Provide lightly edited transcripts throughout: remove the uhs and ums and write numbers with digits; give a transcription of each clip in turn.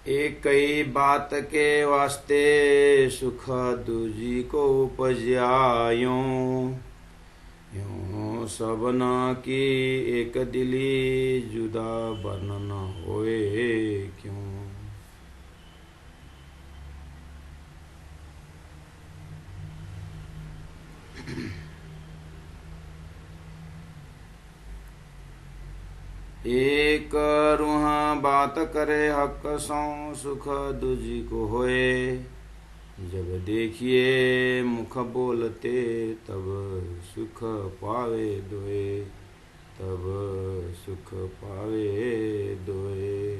एक कई बात के वास्ते सुख दूजी को उपजायो, यूं सबना की एक दिली जुदा वर्णन होए क्यों। एक रूहा बात करे हक सौ सुख दूजी को होए, जब देखिए मुख बोलते तब सुख पावे दोए, तब सुख पावे दोए।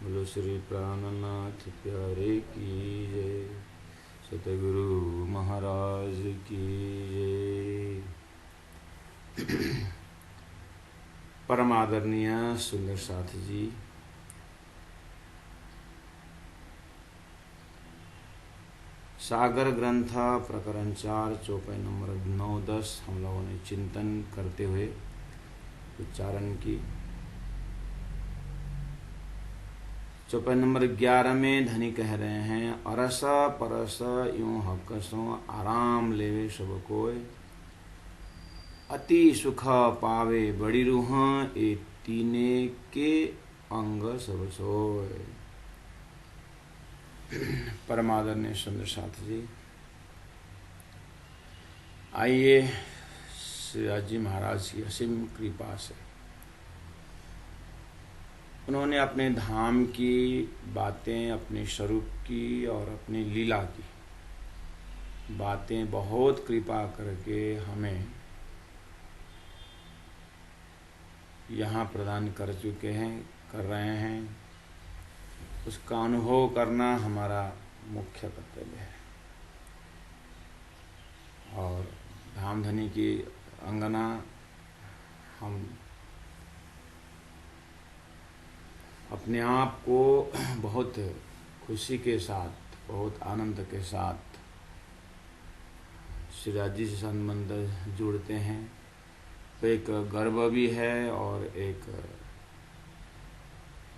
बोलो श्री प्राणनाथ प्यारे की जय, सतगुरु महाराज की जय। परम आदरणीय सुंदर साथ जी, सागर ग्रंथ प्रकरण 4 चौपाई नंबर 9-10 हम लोगों ने चिंतन करते हुए उच्चारण की। चौपाई नंबर 11 में धनी कह रहे हैं, अरस परस यूं हक सो आराम लेवे सब कोय, अति सुख पावे बड़ी रूह ए तीने के अंग सब सोय। परमादरणीय सुंदर साथ जी, आइए श्रीराज जी महाराज की असीम कृपा से उन्होंने अपने धाम की बातें, अपने स्वरूप की और अपनी लीला की बातें बहुत कृपा करके हमें यहाँ प्रदान कर चुके हैं, कर रहे हैं। उसका अनुभव करना हमारा मुख्य कर्तव्य है। और धामधनी की अंगना हम अपने आप को बहुत खुशी के साथ, बहुत आनंद के साथ श्रीराज जी से संबंध जुड़ते हैं, तो एक गर्व भी है और एक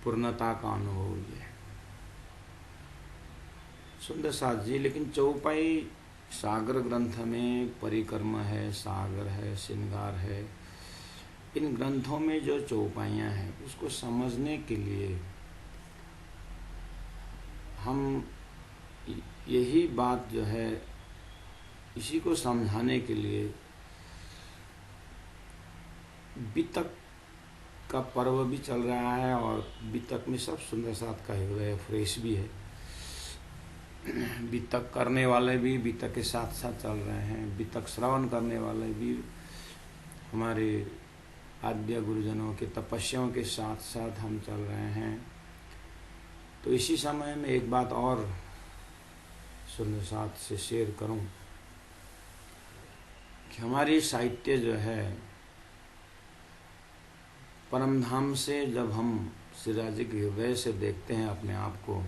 पूर्णता का अनुभव भी है। सुंदर साथ जी, लेकिन चौपाई सागर ग्रंथ में परिक्रम है, सागर है, श्रृंगार है, इन ग्रंथों में जो चौपाइयाँ हैं उसको समझने के लिए हम यही बात जो है, इसी को समझाने के लिए बितक का पर्व भी चल रहा है और बितक में सब सुंदर साथ का हृदय फ्रेश भी है। बितक करने वाले भी बितक के साथ साथ चल रहे हैं, बितक श्रवण करने वाले भी हमारे आद्य गुरुजनों के तपस्याओं के साथ साथ हम चल रहे हैं। तो इसी समय में एक बात और सुंदर साथ से शेयर करूं कि हमारी साहित्य जो है, परम धाम से जब हम श्रीराज जी के हृदय से देखते हैं अपने आप को,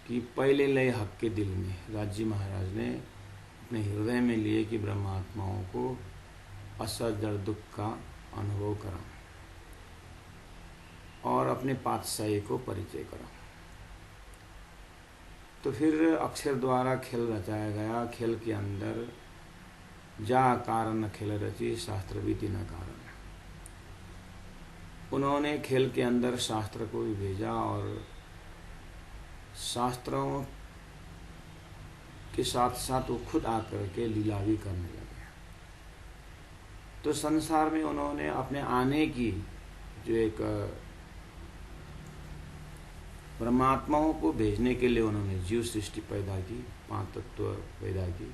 कि पहले लय हक के दिल में राज जी महाराज ने अपने हृदय में लिए कि ब्रह्मात्माओं को असत जड़ दुख का अनुभव करा और अपने पातशाही को परिचय करा। तो फिर अक्षर द्वारा खेल रचाया गया। खेल के अंदर जा कारण खेल रची शास्त्र विधि न कारण, उन्होंने खेल के अंदर शास्त्र को भी भेजा और शास्त्रों के साथ साथ वो खुद आकर के लीला भी करने लगे। तो संसार में उन्होंने अपने आने की जो एक परमात्माओं को भेजने के लिए उन्होंने जीव सृष्टि पैदा की, 5 तत्व पैदा की,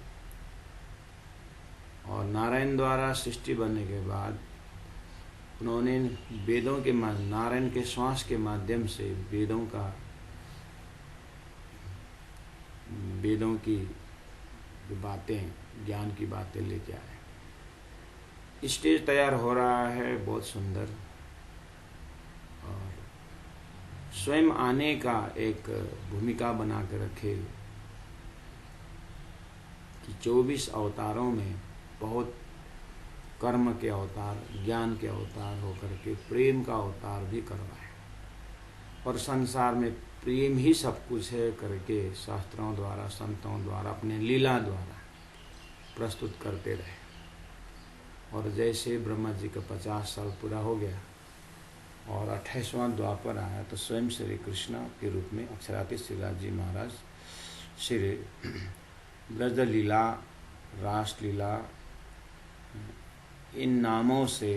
और नारायण द्वारा सृष्टि बनने के बाद उन्होंने वेदों के नारायण के श्वास के माध्यम से वेदों की जो बातें, ज्ञान की बातें लेके आए। स्टेज तैयार हो रहा है बहुत सुंदर, और स्वयं आने का एक भूमिका बना के रखे कि 24 अवतारों में बहुत कर्म के अवतार, ज्ञान के अवतार होकर के प्रेम का अवतार भी करवाए। और संसार में प्रेम ही सब कुछ है करके शास्त्रों द्वारा, संतों द्वारा, अपने लीला द्वारा प्रस्तुत करते रहे। और जैसे ब्रह्मा जी का 50 साल पूरा हो गया और 28वां द्वापर आया, तो स्वयं श्री कृष्ण के रूप में अक्षरातीत श्रीराज जी महाराज श्री ब्रज लीला, रास लीला, इन नामों से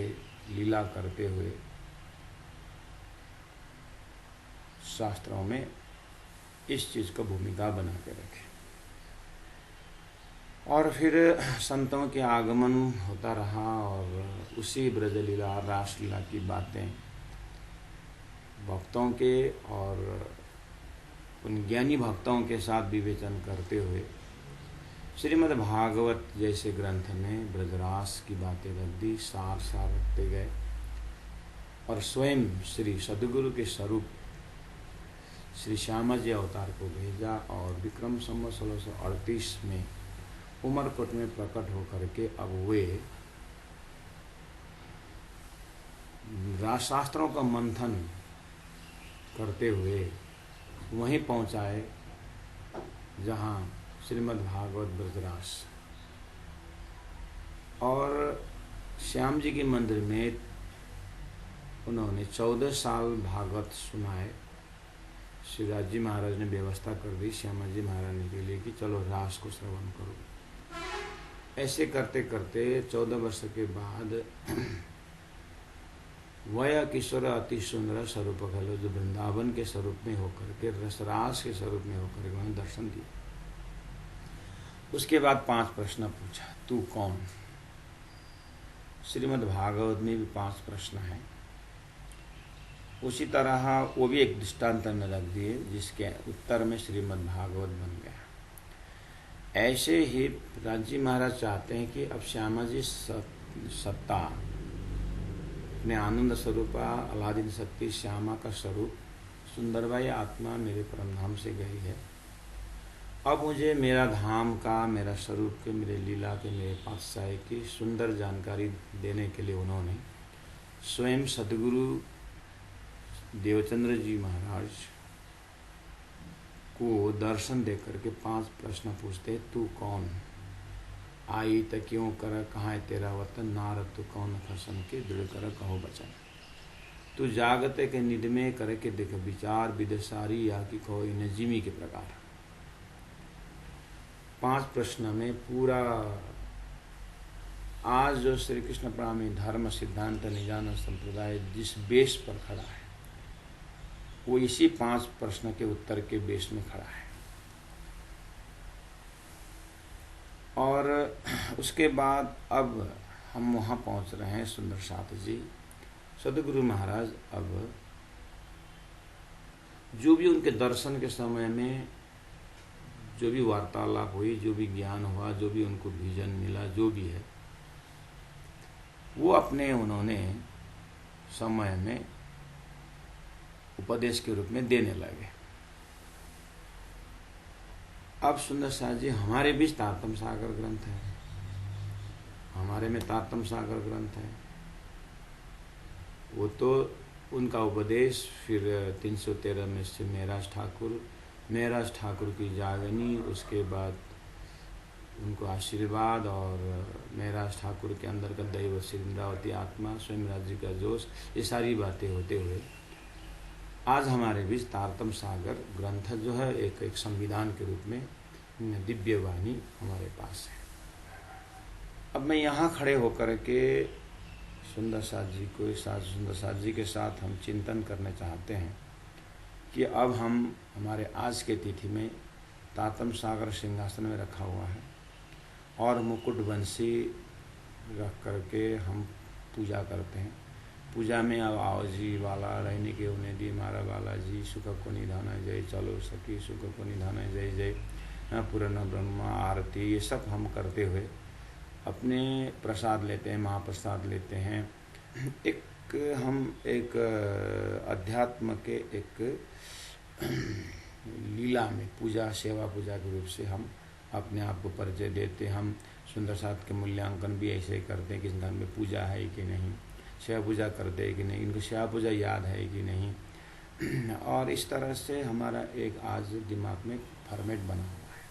लीला करते हुए शास्त्रों में इस चीज़ को भूमिका बना के रखे। और फिर संतों के आगमन होता रहा और उसी ब्रज लीला, रास लीला की बातें भक्तों के और उन ज्ञानी भक्तों के साथ विवेचन करते हुए श्रीमद् भागवत जैसे ग्रंथ में ब्रजरास की बातें रख दी, सार रखते गए और स्वयं श्री सद्गुरु के स्वरूप श्री श्यामा जी अवतार को भेजा और विक्रम संवत 1638 में उमरकोट में प्रकट होकर के अब वे शास्त्रों का मंथन करते हुए वहीं पहुंचाए जहां श्रीमद् भागवत ब्रजरास। और श्याम जी के मंदिर में उन्होंने 14 साल भागवत सुनाए। शिवराज जी महाराज ने व्यवस्था कर दी श्यामा जी महारानी के लिए कि चलो रास को श्रवण करो। ऐसे करते करते 14 वर्ष के बाद वह किशोर अति सुंदर स्वरूप खलो, जो वृंदावन के स्वरूप में होकर के, रसरास के स्वरूप में होकर के उन्होंने दर्शन दिया। उसके बाद 5 प्रश्न पूछा, तू कौन। श्रीमद् भागवत में भी 5 प्रश्न हैं। उसी तरह वो भी एक दृष्टांत में रख दिए जिसके उत्तर में श्रीमद् भागवत बन गया। ऐसे ही राजी महाराज चाहते हैं कि अब श्यामा जी सत्ता अपने आनंद स्वरूपा अलादीन शक्ति श्यामा का स्वरूप सुंदरबाई आत्मा मेरे परमधाम से गई है। अब मुझे मेरा धाम का, मेरा स्वरूप के, मेरे लीला के, मेरे पातशाही की सुंदर जानकारी देने के लिए उन्होंने स्वयं सद्गुरु देवचंद्र जी महाराज को दर्शन देकर के 5 प्रश्न पूछते, तू कौन, आई त क्यों कर, कहाँ है तेरा वतन, नारद तू कौन खसन के, दृढ़ कर कहो बचन, तू जागते के निध में करे के देख विचार, विदसारी या कि कहो नजीमी के प्रकार। 5 प्रश्न में पूरा आज जो श्री कृष्ण प्राणी धर्म सिद्धांत निजान संप्रदाय जिस बेस पर खड़ा है वो इसी 5 प्रश्न के उत्तर के बेस में खड़ा है। और उसके बाद अब हम वहाँ पहुँच रहे हैं सुंदर साथ जी। सद्गुरु महाराज अब जो भी उनके दर्शन के समय में जो भी वार्तालाप हुई, जो भी ज्ञान हुआ, जो भी उनको विजन मिला, जो भी है वो अपने उन्होंने समय में उपदेश के रूप में देने लगे। अब सुंदर साथ जी हमारे बीच तारतम सागर ग्रंथ है, हमारे में तारतम सागर ग्रंथ है। वो तो उनका उपदेश फिर 313 में से मेराज ठाकुर की जागनी, उसके बाद उनको आशीर्वाद और मेराज ठाकुर के अंदर का दैव श्री इंद्रावती आत्मा, स्वयं राज्य का जोश, ये सारी बातें होते हुए आज हमारे बीच तारतम सागर ग्रंथ जो है एक संविधान के रूप में दिव्य वाणी हमारे पास है। अब मैं यहाँ खड़े होकर के सुंदर साथ जी को, सुंदर साथ जी के साथ हम चिंतन करना चाहते हैं कि अब हम हमारे आज के तिथि में तारतम सागर सिंहासन में रखा हुआ है और मुकुट बंसी रख करके हम पूजा करते हैं। पूजा में अब आओ जी वाला रहने के उन्हें दी मारा वाला जी, सुख को निधाना जय, चलो सखी सुख को निधाना जय जय, पूर्ण ब्रह्मा आरती, ये सब हम करते हुए अपने प्रसाद लेते हैं, महाप्रसाद लेते हैं। हम एक अध्यात्म के एक लीला में पूजा, सेवा पूजा के रूप से हम अपने आप को परिचय देते। हम सुंदर साथ के मूल्यांकन भी ऐसे ही करते हैं कि इस घर में पूजा है कि नहीं, सेवा पूजा करते हैं कि नहीं, इनको सेवा पूजा याद है कि नहीं, और इस तरह से हमारा एक आज दिमाग में फॉर्मेट बना हुआ है।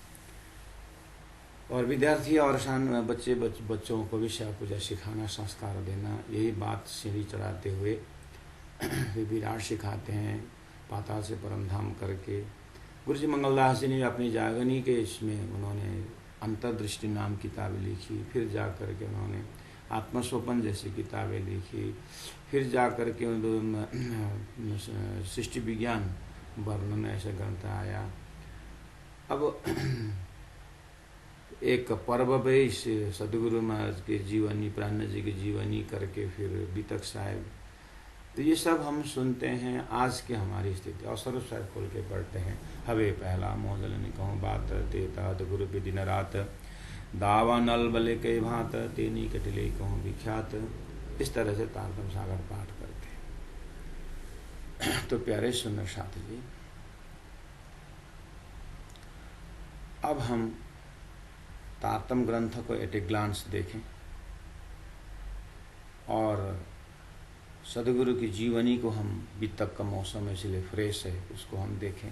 और विद्यार्थी और बच्चों को भी शिव पूजा सिखाना, संस्कार देना, यही बात सीढ़ी चढ़ाते हुए वे विराट सिखाते हैं, पाताल से परमधाम करके। गुरु जी मंगलदास जी ने अपनी जागनी के इसमें उन्होंने अंतर्दृष्टि नाम किताबें लिखी, फिर जा कर के उन्होंने आत्मसोपन जैसी किताबें लिखी, फिर जा कर के सृष्टि विज्ञान वर्णन ऐसा ग्रंथ आया। अब एक पर्व भी सदगुरु महाराज के जीवनी, प्राण जी की जीवनी करके फिर बीतक साहेब, तो ये सब हम सुनते हैं। आज के हमारी स्थिति और सर्व साहेब खोल के पढ़ते हैं। हवे पहला मोजल ने कहूँ बात, तेता गुरु पे दिन रात, दावा नल बले के भात, तेनी कटिले कहूँ विख्यात। इस तरह से तारतम सागर पाठ करते हैं। तो प्यारे सुंदर साथी जी, अब हम तारतम ग्रंथ को एट ए ग्लांस देखें और सदगुरु की जीवनी को हम, बीतक का मौसम है इसलिए फ्रेश है, उसको हम देखें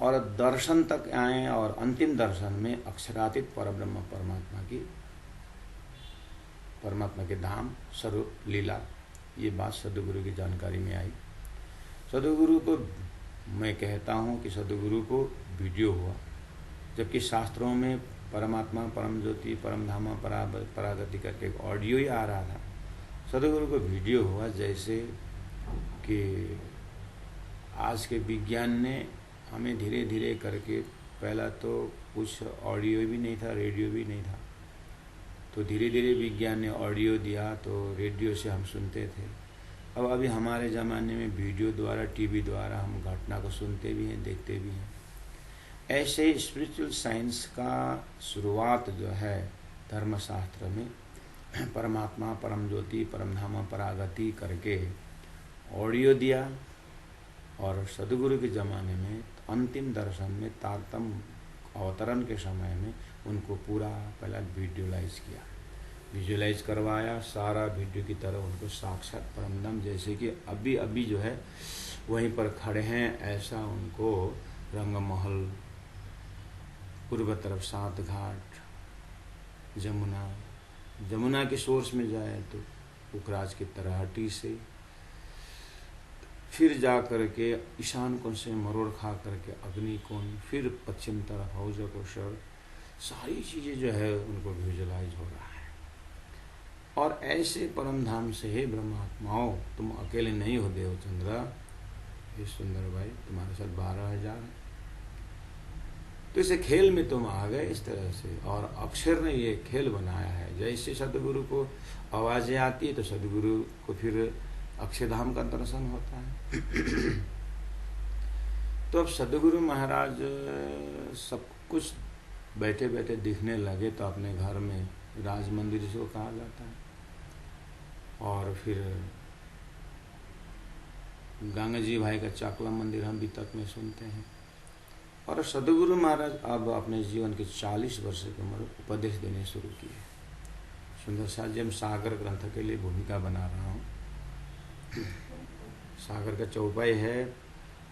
और दर्शन तक आए। और अंतिम दर्शन में अक्षरातीत परब्रह्म परमात्मा के धाम स्वरूप लीला, ये बात सदगुरु की जानकारी में आई। सदगुरु को मैं कहता हूँ कि सदगुरु को वीडियो हुआ, जबकि शास्त्रों में परमात्मा, परम ज्योति, परम धामा, परागति करके एक ऑडियो ही आ रहा था। सदगुरु को वीडियो हुआ, जैसे कि आज के विज्ञान ने हमें धीरे धीरे करके, पहला तो कुछ ऑडियो भी नहीं था, रेडियो भी नहीं था, तो धीरे धीरे विज्ञान ने ऑडियो दिया, तो रेडियो से हम सुनते थे। अब अभी हमारे ज़माने में वीडियो द्वारा, टीवी द्वारा हम घटना को सुनते भी हैं, देखते भी हैं। ऐसे स्पिरिचुअल साइंस का शुरुआत जो है धर्मशास्त्र में, परमात्मा, परम ज्योति, परम धाम, परागति करके ऑडियो दिया। और सदगुरु के ज़माने में अंतिम दर्शन में तारतम अवतरण के समय में उनको पूरा पहला विजुअलाइज करवाया, सारा वीडियो की तरह उनको साक्षात परमधाम, जैसे कि अभी अभी जो है वहीं पर खड़े हैं, ऐसा उनको रंगमहल, पूर्व तरफ 7 घाट, जमुना के सोर्स में जाए तो उखराज की तराहटी से, फिर जा करके ईशान कोण से मरोड़ खा करके अग्निकोण, फिर पश्चिम तरफ हौजा कोशर, सारी चीज़ें जो है उनको विजुअलाइज हो रहा है। और ऐसे परम धाम से, हे ब्रह्मात्माओं, तुम अकेले नहीं हो देवचंद्र, हे सुंदर भाई, तुम्हारे साथ 12,000, तो इसे खेल में तुम आ गए इस तरह से। और अक्षर ने ये खेल बनाया है। जैसे सदगुरु को आवाज़ें आती है तो सदगुरु को फिर अक्षरधाम का दर्शन होता है। तो अब सदगुरु महाराज सब कुछ बैठे बैठे दिखने लगे, तो अपने घर में राज मंदिर जिसको कहा जाता है, और फिर गंगा जी भाई का चाकला मंदिर हम भी तक में सुनते हैं। और सदगुरु महाराज अब अपने जीवन के 40 वर्ष की उम्र उपदेश देने शुरू किए। सुंदर साथ जी, हम सागर ग्रंथ के लिए भूमिका बना रहा हूँ। सागर का चौपाई है,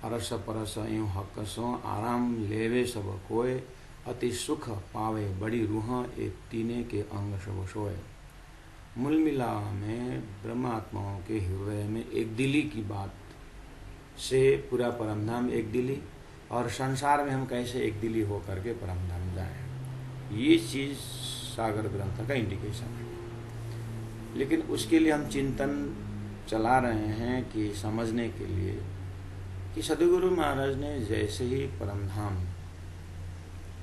अरस परस यूँ हकसों, आराम लेवे सब कोय, अति सुख पावे बड़ी रूह, एक तीने के अंग सब सोए। मूल मिला में ब्रह्मात्माओं के हृदय में एक दिली की बात से पूरा परमधाम एक दिली, और संसार में हम कैसे एक दिली हो करके परमधाम जाएं, ये चीज़ सागर ग्रंथ का इंडिकेशन है। लेकिन उसके लिए हम चिंतन चला रहे हैं कि समझने के लिए कि सदगुरु महाराज ने जैसे ही परमधाम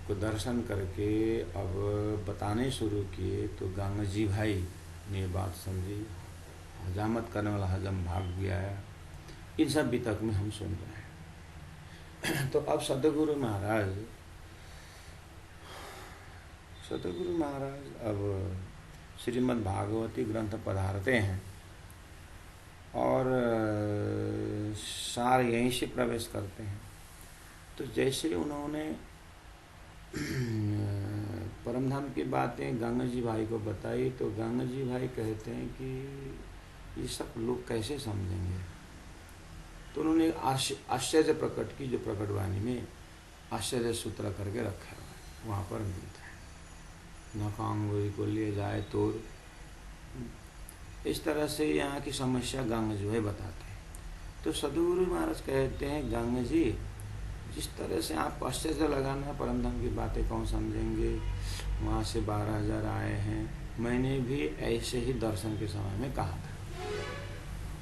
को दर्शन करके अब बताने शुरू किए, तो गंगा जी भाई ने बात समझी, हजामत करने वाला हजम भाग भी आया। इन सब भी तक में हम सुन रहे हैं। तो अब सदगुरु महाराज अब श्रीमद् भागवती ग्रंथ पधारते हैं और सार यहीं से प्रवेश करते हैं। तो जैसे उन्होंने परमधाम की बातें गंगा जी भाई को बताई, तो गंगा जी भाई कहते हैं कि ये सब लोग कैसे समझेंगे। तो उन्होंने आश्चर्य प्रकट की, जो प्रकटवाणी में आश्चर्य सूत्र करके रखा हुआ है, वहाँ पर मिलता है। नकांगुरी को ले जाए तो इस तरह से यहाँ की समस्या गंगा जो है बताते हैं। तो सदगुरु महाराज कहते हैं, गंगा जी जिस तरह से आप आश्चर्य लगाना, परमधाम की बातें कौन समझेंगे, वहाँ से 12,000 आए हैं, मैंने भी ऐसे ही दर्शन के समय में कहा था।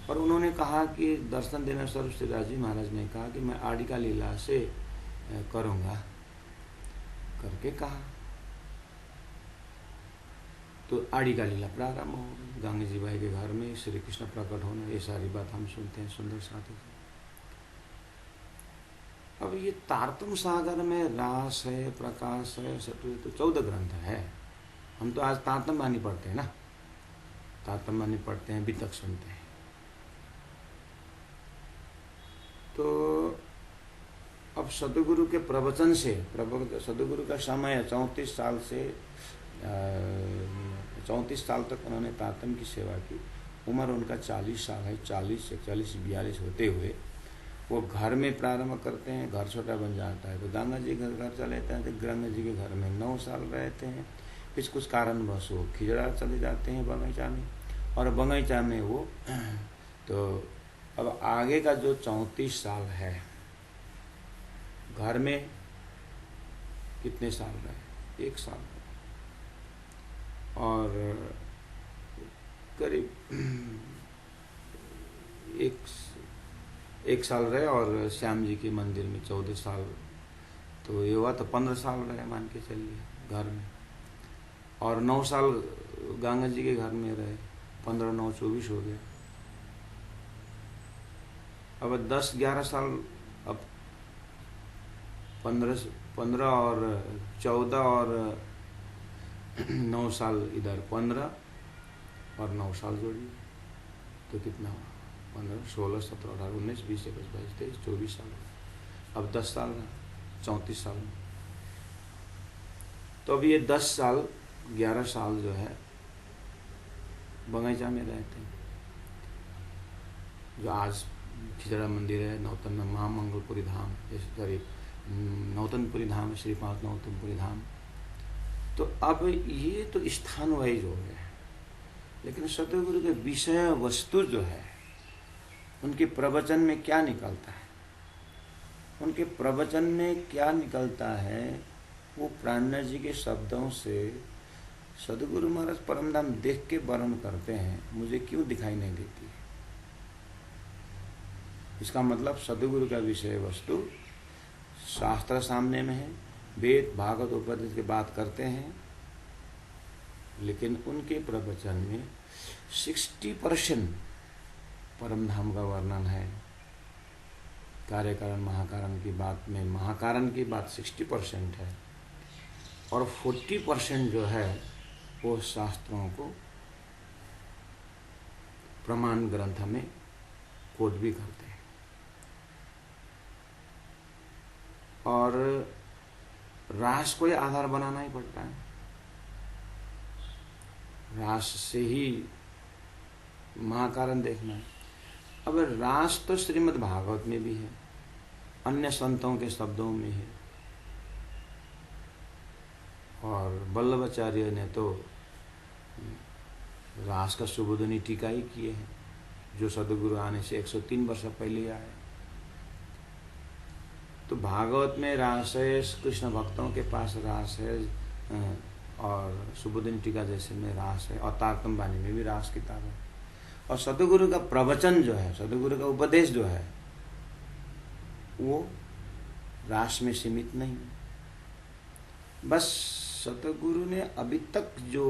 और उन्होंने कहा कि दर्शन देना स्वरूप श्री राजी महाराज ने कहा कि मैं आड़िका लीला से करूँगा करके कहा। तो आड़िका लीला प्रारंभ हो गई, गंगा जी भाई के घर में श्री कृष्ण प्रकट होना, ये सारी बात हम सुनते हैं सुंदर साथी से। अब ये तारतम सागर में रास है, प्रकाश है, सत्व, तो 14 ग्रंथ है। हम तो आज तारतम वाणी पढ़ते हैं ना, तारतम वाणी पढ़ते हैं, वितक सुनते हैं। तो अब सदगुरु के प्रवचन से, सदगुरु का समय 34 साल से 34 साल तक उन्होंने तारतम की सेवा की। उम्र उनका 40 साल है। 40 से 42 होते हुए वो घर में प्रारंभ करते हैं। घर छोटा बन जाता है तो गंगा जी घर चले जाते हैं। तो गंगा जी के घर में 9 साल रहते हैं। फिर कुछ कारणवश वो खिजड़ा चले जाते हैं बगीचा में, और बगीचा में वो तो अब आगे का जो 34 साल है, घर में कितने साल रहे? 1 साल। और करीब एक साल रहे, और श्याम जी के मंदिर में 14 साल, तो ये हुआ तो 15 साल रहे मान के चलिए घर में। और 9 साल गंगा जी के घर में रहे, 15 9 24 हो गया। अब 10-11 साल, अब 15 और 14 और 9 साल इधर, 15 और 9 साल जोड़िए तो कितना हुआ? 15, 16, 17, 18, 19, 20, 21, 22, 23, 24 साल। अब 10 साल रहा, 34 साल में। तो अब ये 10 साल 11 साल जो है बगीचा में रहते हैं। जो आज खिजड़ा मंदिर है, नौतन में महामंगलपुरी धाम, सॉरी नौतनपुरी धाम, श्री पांच नौतनपुरी धाम। तो अब ये तो स्थान वाइज हो गया, लेकिन सतगुरु के विषय वस्तु जो है, उनके प्रवचन में क्या निकलता है, उनके प्रवचन में क्या निकलता है, वो प्राणनाथ जी के शब्दों से सदगुरु महाराज परमधाम देख के वर्णन करते हैं, मुझे क्यों दिखाई नहीं देती है। इसका मतलब सदगुरु का विषय वस्तु शास्त्र सामने में है, वेद भागवत उपनिषद की बात करते हैं, लेकिन उनके प्रवचन में 60% परमधाम का वर्णन है। कार्य कारण महाकारण की बात में महाकारण की बात 60% है, और 40% जो है वो शास्त्रों को प्रमाण ग्रंथ में कोट भी करते हैं। और रास को ही आधार बनाना ही पड़ता है, रास से ही महाकारण देखना है। अब रास तो श्रीमद् भागवत में भी है, अन्य संतों के शब्दों में है, और वल्लभाचार्य ने तो रास का सुबोधनी टीका ही किए हैं, जो सदगुरु आने से 103 वर्ष पहले आए। तो भागवत में रास है, कृष्ण भक्तों के पास रास है, और सुबोधनी टीका जैसे में रास है, और तारतम वाणी में भी रास किताब है। और सदगुरु का प्रवचन जो है, सदगुरु का उपदेश जो है, वो रास में सीमित नहीं। बस सतगुरु ने अभी तक जो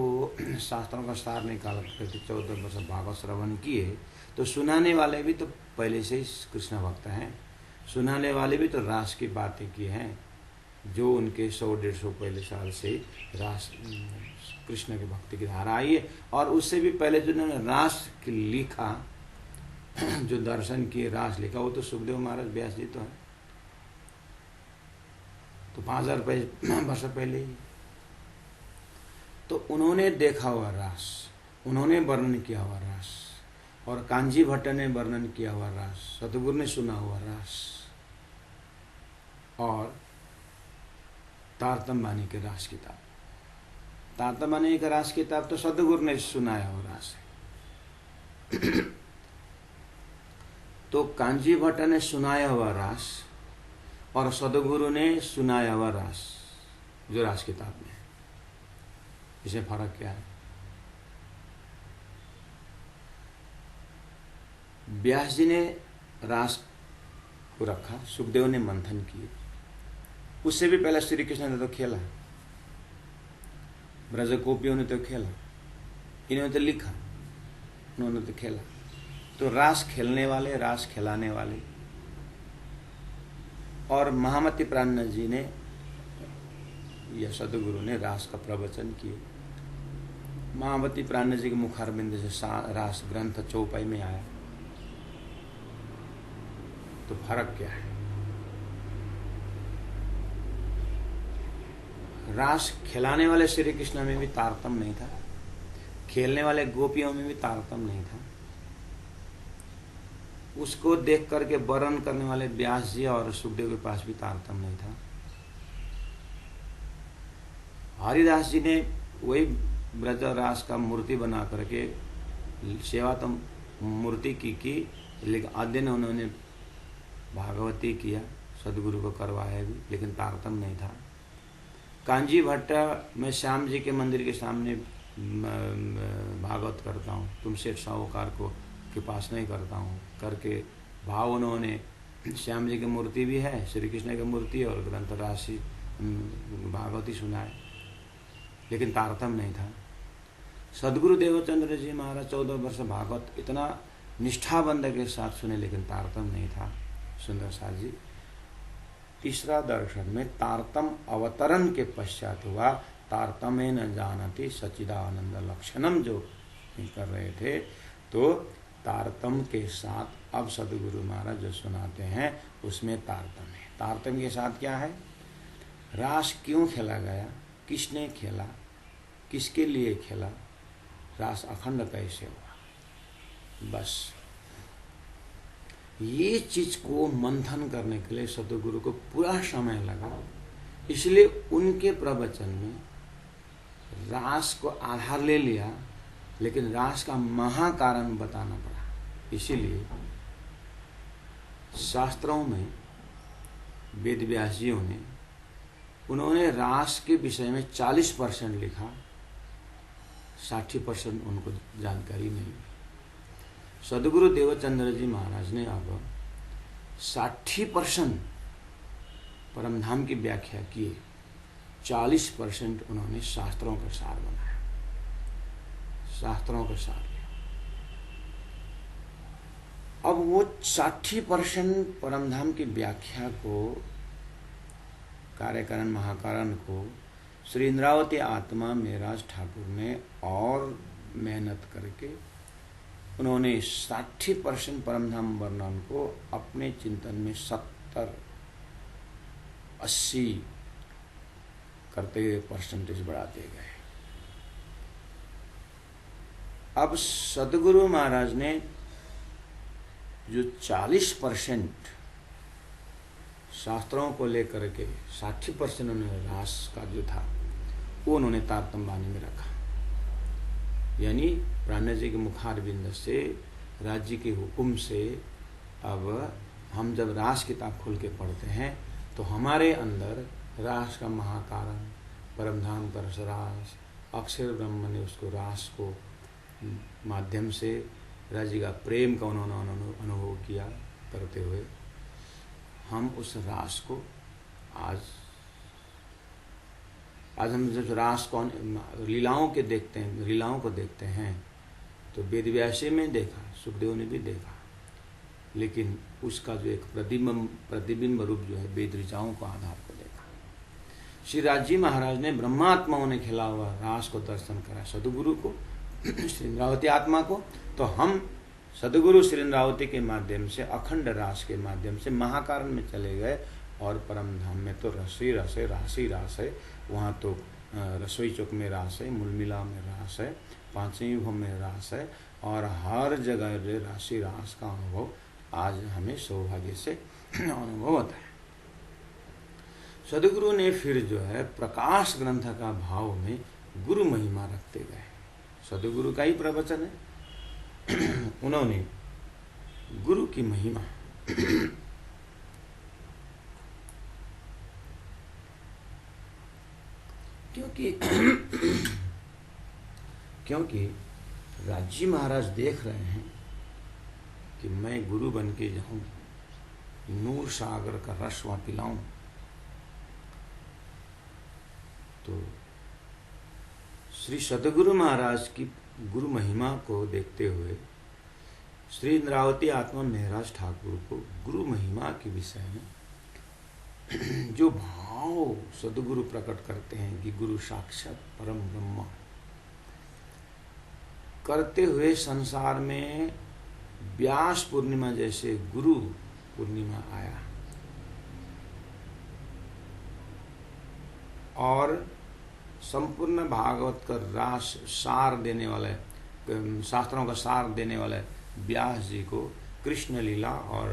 शास्त्रों का सार निकाल करके 14 वर्ष भागवत श्रवण किए, तो सुनाने वाले भी तो पहले से ही कृष्ण भक्त हैं, सुनाने वाले भी तो रास की बातें की हैं, जो उनके 100-150 पहले साल से रास कृष्ण की भक्ति की धारा आई है। और उससे भी पहले जिन्होंने रास लिखा, जो दर्शन किए, रास लिखा, वो तो सुखदेव महाराज व्यास जी तो है, तो 5000 वर्ष पहले ही। तो उन्होंने देखा हुआ रास, उन्होंने वर्णन किया हुआ रास, और कांजी भट्ट ने वर्णन किया हुआ रास, सतगुरु ने सुना हुआ रास, और तारतम बानी के रास किताब। तारतम बानी के रास किताब तो सतगुरु ने सुनाया हुआ रास है। तो कांजी भट्ट ने सुनाया हुआ रास और सदगुरु ने सुनाया हुआ रास जो रास किताब में है, इसमें फर्क क्या है? व्यास जी ने रास को रखा, सुखदेव ने मंथन किए, उससे भी पहले श्री कृष्ण ने तो खेला, ब्रजगोपियों ने तो खेला, इन्होंने तो लिखा, उन्होंने तो खेला। तो रास खेलने वाले, रास खिलाने वाले, और महामती प्राण जी ने या सदगुरु ने रास का प्रवचन किए। महामती प्राण जी के मुखारबिंद से रास ग्रंथ चौपाई में आया। तो फर्क क्या है? रास खिलाने वाले श्री कृष्ण में भी तारतम्य नहीं था, खेलने वाले गोपियों में भी तारतम्य नहीं था। उसको देख करके वर्णन करने वाले व्यास जी और सुखदेव के पास भी तारतम्य नहीं था। हरिदास जी ने वही ब्रज रास का मूर्ति बना करके सेवा तो मूर्ति की, लेकिन अध्ययन उन्होंने भागवती किया, सदगुरु को करवाया भी, लेकिन तारतम्य नहीं था। कांजी भट्ट, मैं श्याम जी के मंदिर के सामने भागवत करता हूँ, तुमसे साहूकार को के पास नहीं करता हूँ करके भाव उन्होंने, श्याम जी की मूर्ति भी है, श्री कृष्ण की मूर्ति और ग्रंथ राशि भागवती सुनाए, लेकिन तारतम्य नहीं था। सदगुरु देवचंद्र जी महाराज 14 वर्ष भागवत इतना निष्ठाबंध के साथ सुने, लेकिन तारतम्य नहीं था। सुंदर साथ जी तीसरा दर्शन में तारतम अवतरण के पश्चात हुआ, तारतम्य न जानती सच्चिदानंद लक्षणम जो कर रहे थे, तो तारतम्य के साथ अब सदगुरु महाराज जो सुनाते हैं उसमें तारतम्य है। तारतम्य के साथ क्या है? रास क्यों खेला गया, किसने खेला, किसके लिए खेला, रास अखंड कैसे हुआ, बस ये चीज को मंथन करने के लिए सतगुरु को पूरा समय लगा। इसलिए उनके प्रवचन में रास को आधार ले लिया, लेकिन रास का महाकारण बताना पड़ा। इसीलिए शास्त्रों में वेद व्यासियों ने उन्होंने रास के विषय में 40% लिखा, 60% उनको जानकारी नहीं। सदगुरु देवचंद्र जी महाराज ने अब 60% परमधाम की व्याख्या किए, 40% उन्होंने शास्त्रों का सार बनाया, शास्त्रों का सार लिया। अब वो 60% परमधाम की व्याख्या को, कार्यकारण महाकारण को श्री इंद्रावती आत्मा मेराज ठाकुर ने और मेहनत करके उन्होंने 60% परमधाम वर्णन को अपने चिंतन में 70-80 करते हुए परसेंटेज बढ़ाते गए। अब सदगुरु महाराज ने जो 40% शास्त्रों को लेकर के 60% उन्होंने रास का जो था वो उन्होंने तारतम्य बानी में रखा। यानी प्राण जी के मुखारबिंद से, राज्य के हुक्म से, अब हम जब रास किताब खोल के पढ़ते हैं तो हमारे अंदर रास का महाकारण, परमधाम का रसरास, अक्षर ब्रह्म ने उसको रास को माध्यम से राज्य का प्रेम का उन्होंने अनुभव किया करते हुए हम उस रास को आज हम जब रास को लीलाओं के देखते हैं, लीलाओं को देखते हैं तो वेद व्यासी में देखा, सुखदेव ने भी देखा, लेकिन उसका जो एक प्रतिबिंब रूप जो है वेद ऋचाओं को आधार को देखा। श्री राजी महाराज ने ब्रह्मात्माओं ने खेला हुआ रास को दर्शन करा सदगुरु को, श्री इंद्रावती आत्मा को। तो हम सदगुरु श्री इंद्रावती के माध्यम से, अखंड रास के माध्यम से महाकारण में चले गए और परम धाम में तो रसी रस है, राशि रास है, वहाँ तो रसोई चौक में रास है, मूलमिला में रास है, पांचवी भव में रास है, और हर जगह राशि रास का अनुभव आज हमें सौभाग्य से अनुभव होता है। सदगुरु ने फिर जो है प्रकाश ग्रंथ का भाव में गुरु महिमा रखते गए। सदगुरु का ही प्रवचन है, उन्होंने गुरु की महिमा क्योंकि राजी महाराज देख रहे हैं कि मैं गुरु बन के जाऊं, नूर सागर का रस वहां पिलाऊं, तो श्री सदगुरु महाराज की गुरु महिमा को देखते हुए श्री इंद्रावती आत्मा महाराज ठाकुर को गुरु महिमा के विषय में जो भाव सदगुरु प्रकट करते हैं कि गुरु साक्षात परम ब्रह्म, करते हुए संसार में व्यास पूर्णिमा जैसे गुरु पूर्णिमा आया और संपूर्ण भागवत का रास सार देने वाले, शास्त्रों का सार देने वाले व्यास जी को कृष्ण लीला और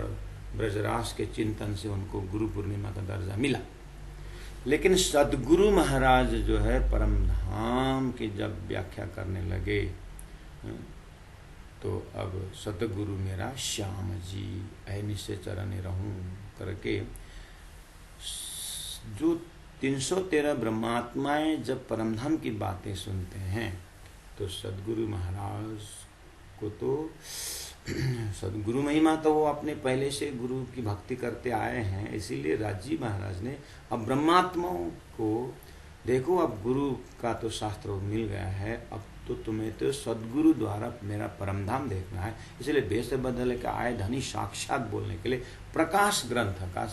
ब्रजरास के चिंतन से उनको गुरु पूर्णिमा का दर्जा मिला। लेकिन सदगुरु महाराज जो है परम धाम की जब व्याख्या करने लगे तो अब सतगुरु मेरा श्याम जी ऐ से चरण रहूं करके जो 313 ब्रह्मात्माएं जब परमधाम की बातें सुनते हैं तो सदगुरु महाराज को तो सदगुरु महिमा तो वो अपने पहले से गुरु की भक्ति करते आए हैं, इसीलिए राजी महाराज ने अब ब्रह्मात्माओं को देखो, अब गुरु का तो शास्त्र मिल गया है, अब तो तुम्हें तो सदगुरु द्वारा मेरा परमधाम देखना है, इसलिए वेश बदल के आए धनी साक्षात बोलने के लिए प्रकाश ग्रंथ का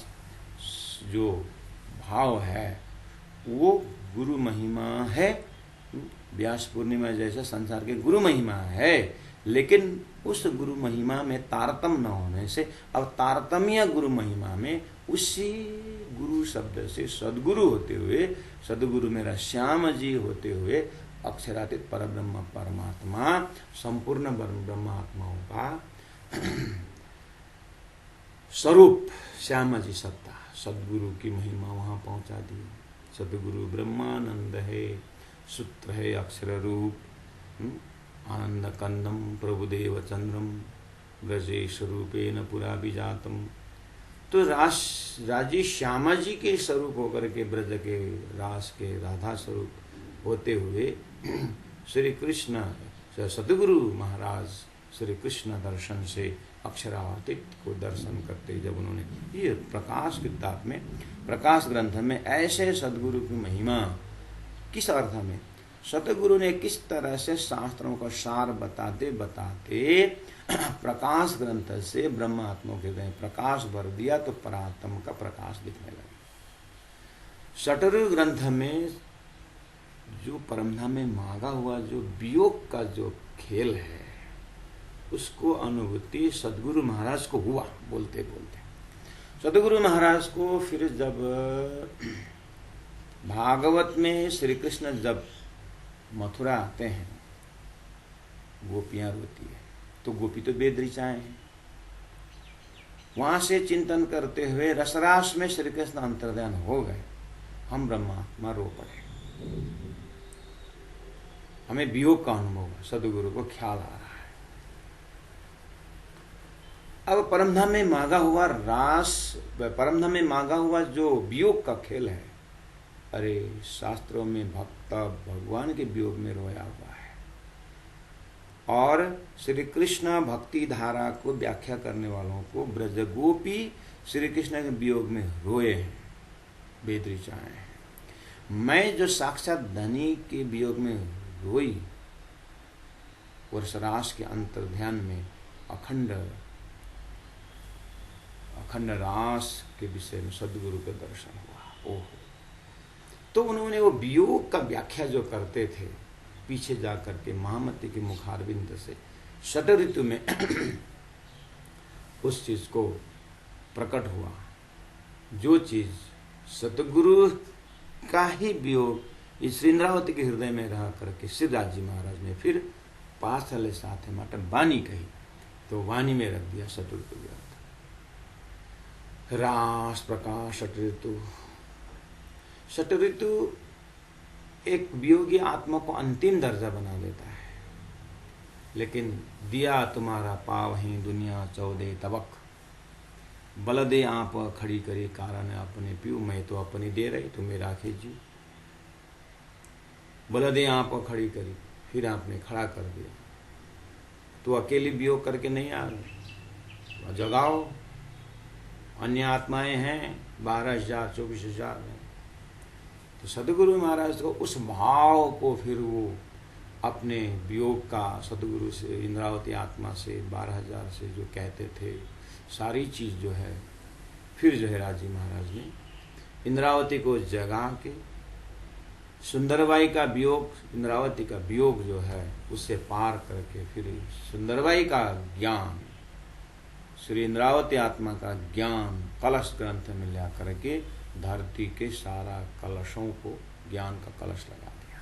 जो भाव है वो गुरु महिमा है। व्यास पूर्णिमा जैसा संसार के गुरु महिमा है, लेकिन उस गुरु महिमा में तारतम्य न होने से अब तारतम्य गुरु महिमा में उसी गुरु शब्द से सदगुरु होते हुए, सदगुरु मेरा श्याम जी होते हुए अक्षरातीत परब्रह्म परमात्मा संपूर्ण ब्रह्मात्माओं का स्वरूप श्याम जी सत्ता सदगुरु की महिमा वहां पहुंचा दी। सदगुरु ब्रह्मानंद है, सूत्र है अक्षर रूप, आनंद कंदम प्रभुदेव चंद्रम ब्रजे स्वरूपेन पुरा विजातम। तो राजी श्यामा जी के स्वरूप होकर के ब्रज के रास के राधा स्वरूप होते हुए श्री कृष्ण सतगुरु महाराज श्री कृष्ण दर्शन से अक्षरातीत को दर्शन करते जब उन्होंने ये प्रकाश किताब में प्रकाश ग्रंथ में ऐसे सदगुरु की महिमा किस अर्थ में सतगुरु ने किस तरह से शास्त्रों का सार बताते बताते प्रकाश ग्रंथ से ब्रह्मात्मा के गए प्रकाश भर दिया तो परात्म का प्रकाश दिखने लगा। शठर ग्रंथ में जो परमधाम में मांगा हुआ जो वियोग का जो खेल है उसको अनुभूति सदगुरु महाराज को हुआ बोलते बोलते। सदगुरु महाराज को फिर जब भागवत में श्री कृष्ण जब मथुरा आते हैं गोपियां रोती है तो गोपी तो बेदरिचाएं हैं, वहां से चिंतन करते हुए रसरास में श्री कृष्ण अंतर्ध्यान हो गए, हम ब्रह्मात्मा रो पड़े, हमें वियोग का अनुभव हुआ, सदगुरु को ख्याल आ रहा है। अब परमधाम में मांगा हुआ रास, परमधाम में मांगा हुआ जो वियोग का खेल है, अरे शास्त्रों में भक्त भगवान के वियोग में रोया हुआ है और श्री कृष्ण भक्ति धारा को व्याख्या करने वालों को ब्रज गोपी श्री कृष्ण के वियोग में रोए हैं, बेदरिचाएं हैं। मैं जो साक्षात धनी के वियोग में रोई वर्षरास के अंतर्ध्यान में अखंड रास के विषय में सदगुरु के दर्शन हुआ। ओह, तो उन्होंने वो वियोग का व्याख्या जो करते थे पीछे जाकर के महामती के मुखारविंद से शत ऋतु में उस चीज को प्रकट हुआ, जो चीज सतगुरु का ही वियोग इस इंद्रावती के हृदय में रह करके सिद्धराज जी महाराज ने फिर पाथले साथ मट वाणी कही, तो वाणी में रख दिया शतऋतु ग्रंथ। रास प्रकाश शतऋतु। शतऋतु एक वियोगी आत्मा को अंतिम दर्जा बना देता है, लेकिन दिया तुम्हारा पावही दुनिया 14 तबक, बल दे आप खड़ी करी कारण अपने पीऊ, मैं तो अपनी दे रही तुम्हें राखे जी। बल दे आप खड़ी करी, फिर आपने खड़ा कर दिया। तो अकेली वियोग करके नहीं आ रहे, जगाओ। अन्य आत्माएं हैं 12,000 24,000 हैं। तो सदगुरु महाराज को उस भाव को फिर वो अपने वियोग का सदगुरु से, इंद्रावती आत्मा से, 12,000 से जो कहते थे सारी चीज जो है, फिर जो है राजी महाराज ने इंद्रावती को जगा के सुंदरबाई का वियोग, इंद्रावती का वियोग जो है उससे पार करके फिर सुंदरबाई का ज्ञान, श्री इंद्रावती आत्मा का ज्ञान कलश ग्रंथ में ला करके धरती के सारा कलशों को ज्ञान का कलश लगा दिया।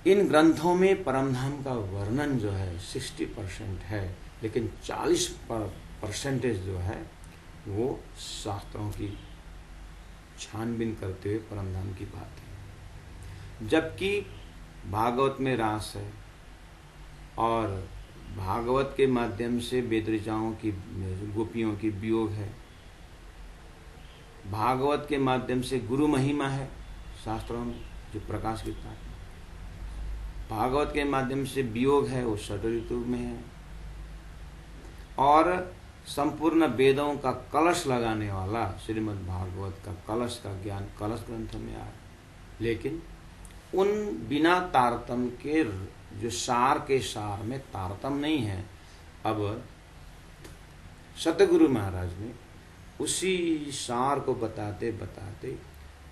इन ग्रंथों में परमधाम का वर्णन जो है 60% है, लेकिन 40% जो है वो शास्त्रों की छानबीन करते हुए परमधाम की बात है। जबकि भागवत में रास है और भागवत के माध्यम से वेदऋचाओं की, गोपियों की वियोग है। भागवत के माध्यम से गुरु महिमा है शास्त्रों में जो प्रकाश कितना है। भागवत के माध्यम से वियोग है वो शतऋतु में है। और संपूर्ण वेदों का कलश लगाने वाला श्रीमद् भागवत का कलश का ज्ञान कलश ग्रंथ में आया। लेकिन उन बिना तारतम के जो सार के सार में तारतम नहीं है। अब सतगुरु महाराज ने उसी सार को बताते बताते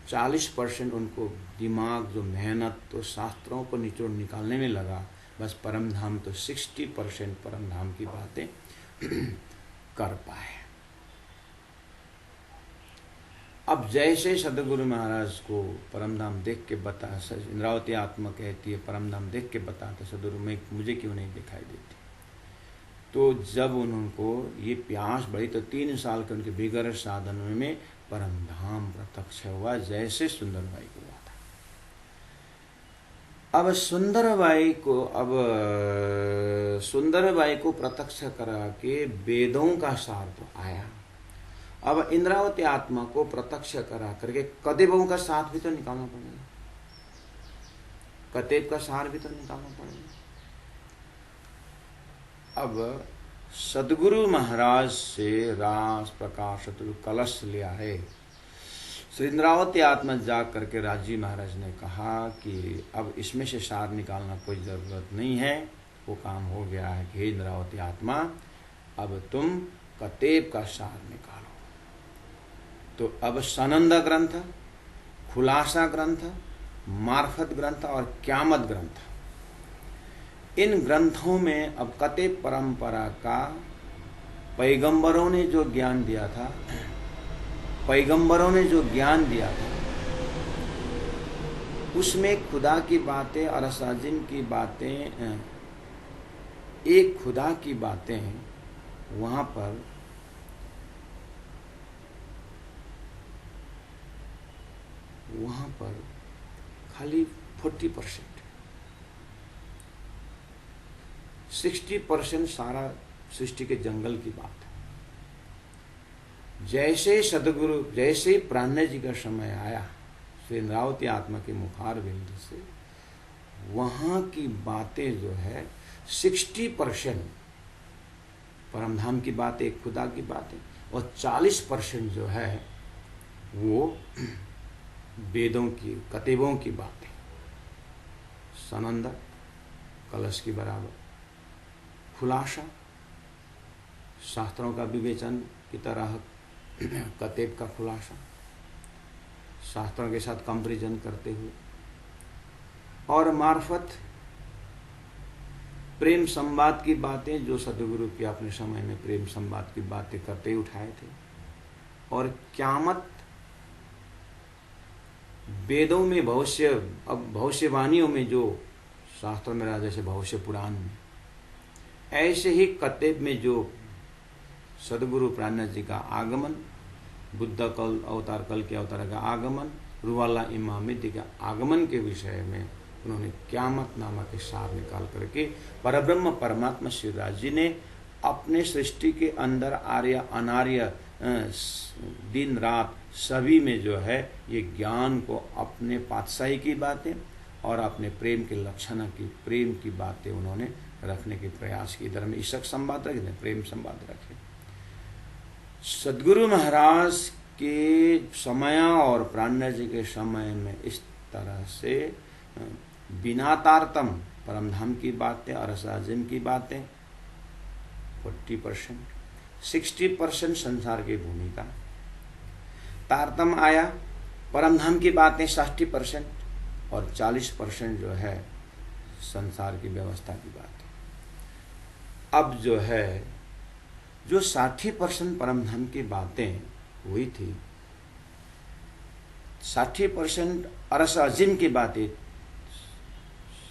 40% उनको दिमाग जो मेहनत तो शास्त्रों को निचोड़ निकालने में लगा, बस परमधाम तो 60% परमधाम की बातें कर पाए। अब जैसे सदगुरु महाराज को परमधाम देख के बता, इंद्रावती आत्मा कहती है परमधाम देख के बताते सदगुरु में मुझे क्यों नहीं दिखाई देती। तो जब उनको ये प्यास बढ़ी तो 3 साल के उनके बिगर साधन में परमधाम प्रत्यक्ष हुआ, जैसे सुंदरबाई को हुआ था। अब सुंदरबाई को प्रत्यक्ष करा के वेदों का सार तो आया। अब इंद्रावती आत्मा को प्रत्यक्ष करा करके कदेबों का सार भी तो निकालना पड़ेगा, कतेब का सार भी तो निकालना पड़ेगा। अब सदगुरु महाराज से रास प्रकाश कलश लिया है। श्री इंद्रावती आत्मा जा करके राजी महाराज ने कहा कि अब इसमें से सार निकालना कोई जरूरत नहीं है, वो काम हो गया है कि इंद्रावती आत्मा अब तुम कतेब का सार निकालो। तो अब सनंद ग्रंथ, खुलासा ग्रंथ, मार्फत ग्रंथ और क्यामत ग्रंथ, इन ग्रंथों में अब कतेब परंपरा का पैगंबरों ने जो ज्ञान दिया था, पैगंबरों ने जो ज्ञान दिया था उसमें खुदा की बातें और असाजिम की बातें, एक खुदा की बातें वहां पर खाली 40%, 60% सारा सृष्टि के जंगल की बात है। जैसे सदगुरु, जैसे प्राणा जी का समय आया श्री इंद्रावती आत्मा के मुखार बिंद से, वहां की बातें जो है 60% परमधाम की बातें, खुदा की बातें, और 40% जो है वो वेदों की, कतेबों की बातें, सनंद कलश की बराबर, खुलासा शास्त्रों का विवेचन की तरह कतेब का खुलासा शास्त्रों के साथ कंपैरिजन करते हुए, और मार्फत प्रेम संवाद की बातें जो सदगुरु की अपने समय में प्रेम संवाद की बातें करते उठाए थे, और क्यामत वेदों में भविष्य, अब भविष्यवाणियों में जो शास्त्र में रहा, जैसे भविष्य पुराण में, ऐसे ही कतेब में जो सदगुरु प्राणनाथ जी का आगमन, बुद्ध कल अवतार, कल के अवतार का आगमन, रुवाला इमामिद्दी के आगमन के विषय में उन्होंने क्यामत नामा के सार निकाल करके परब्रह्म परमात्मा शिवराज जी ने अपने सृष्टि के अंदर आर्य अनार्य दिन रात सभी में जो है ये ज्ञान को, अपने पातशाही की बातें और अपने प्रेम के लक्षण की, प्रेम की बातें उन्होंने रखने के प्रयास की। इधर में ईशक संवाद रखे, प्रेम संवाद रखे। सदगुरु महाराज के समय और प्राणनाथ जी के समय में इस तरह से बिना तारतम परमधाम की बातें, अरसाजिम की बातें 40%, 60% संसार की भूमिका, तारतम आया, परमधाम की बातें 60% और 40% जो है संसार की व्यवस्था की बातें। अब जो है जो 60% परमधाम की बातें हुई थी, 60% अरस अजीम की बातें